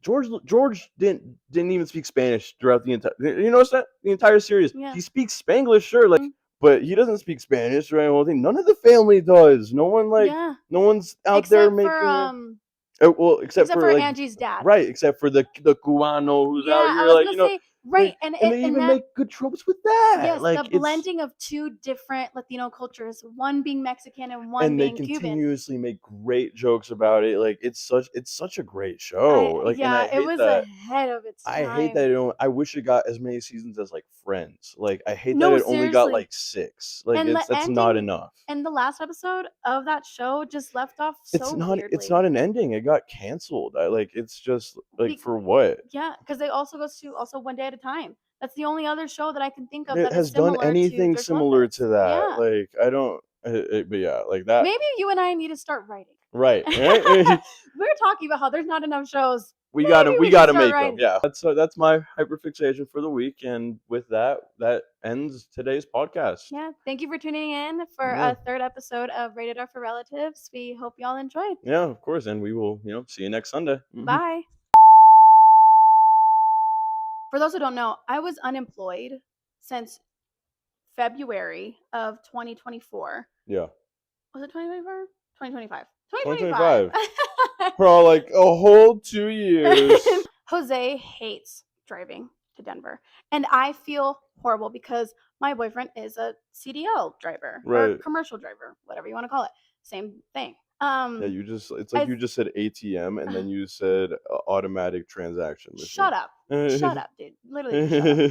George didn't even speak Spanish throughout the entire. You notice that the entire series Yeah. he speaks Spanglish, sure, like, Mm. but he doesn't speak Spanish or anything. None of the family does. No one like Yeah. no one's out there Except for making it. Well, except except for for like Angie's dad. right, except for the Cubano who's out Yeah, I here, was like gonna say Right, And they and even that make good tropes with that. yes, the Like, it's blending of 2 different Latino cultures, one being Mexican and one and they being Cuban. continuously make great jokes about it. Like, it's such a great show. I Like, and yeah, it was ahead of its I hate that time. it don't I wish it got as many seasons as, like, Friends. Like, I hate that No, it only got, seriously. like, 6. Like, And the that's not ending enough. and the last episode of that show just left off so It's weirdly. not an ending, it got canceled. It's just, like, Be for what? Yeah, because they also goes to also One Day at a Time. That's the only other show that I can think of It that is has done similar to anything George similar Lopez. to that. Yeah. Like, I don't but yeah, like that Maybe you and I need to start writing. right, right? We're talking about how there's not enough shows. We got 'em Maybe we we should gotta start make 'em, writing. yeah. That's my hyperfixation for the week, and with that, that ends today's podcast. Yeah, thank you for tuning in for Yeah. a third episode of Rated R for Relatives. We hope y'all enjoyed. Yeah, of course, and we will, see you next Sunday. Mhm. Bye. For those who don't know, I was unemployed since February of 2024. Yeah. Was it 2024? 2025. 2025. 2025. For all, like, a whole 2 years. Jose hates driving to Denver. And I feel horrible because my boyfriend is a CDL driver or Right. commercial driver, whatever you want to call it. Same thing. Yeah, you just it's like As you just said ATM and then you said automatic transaction shut up. machine. Shut up, dude. Literally just shut up.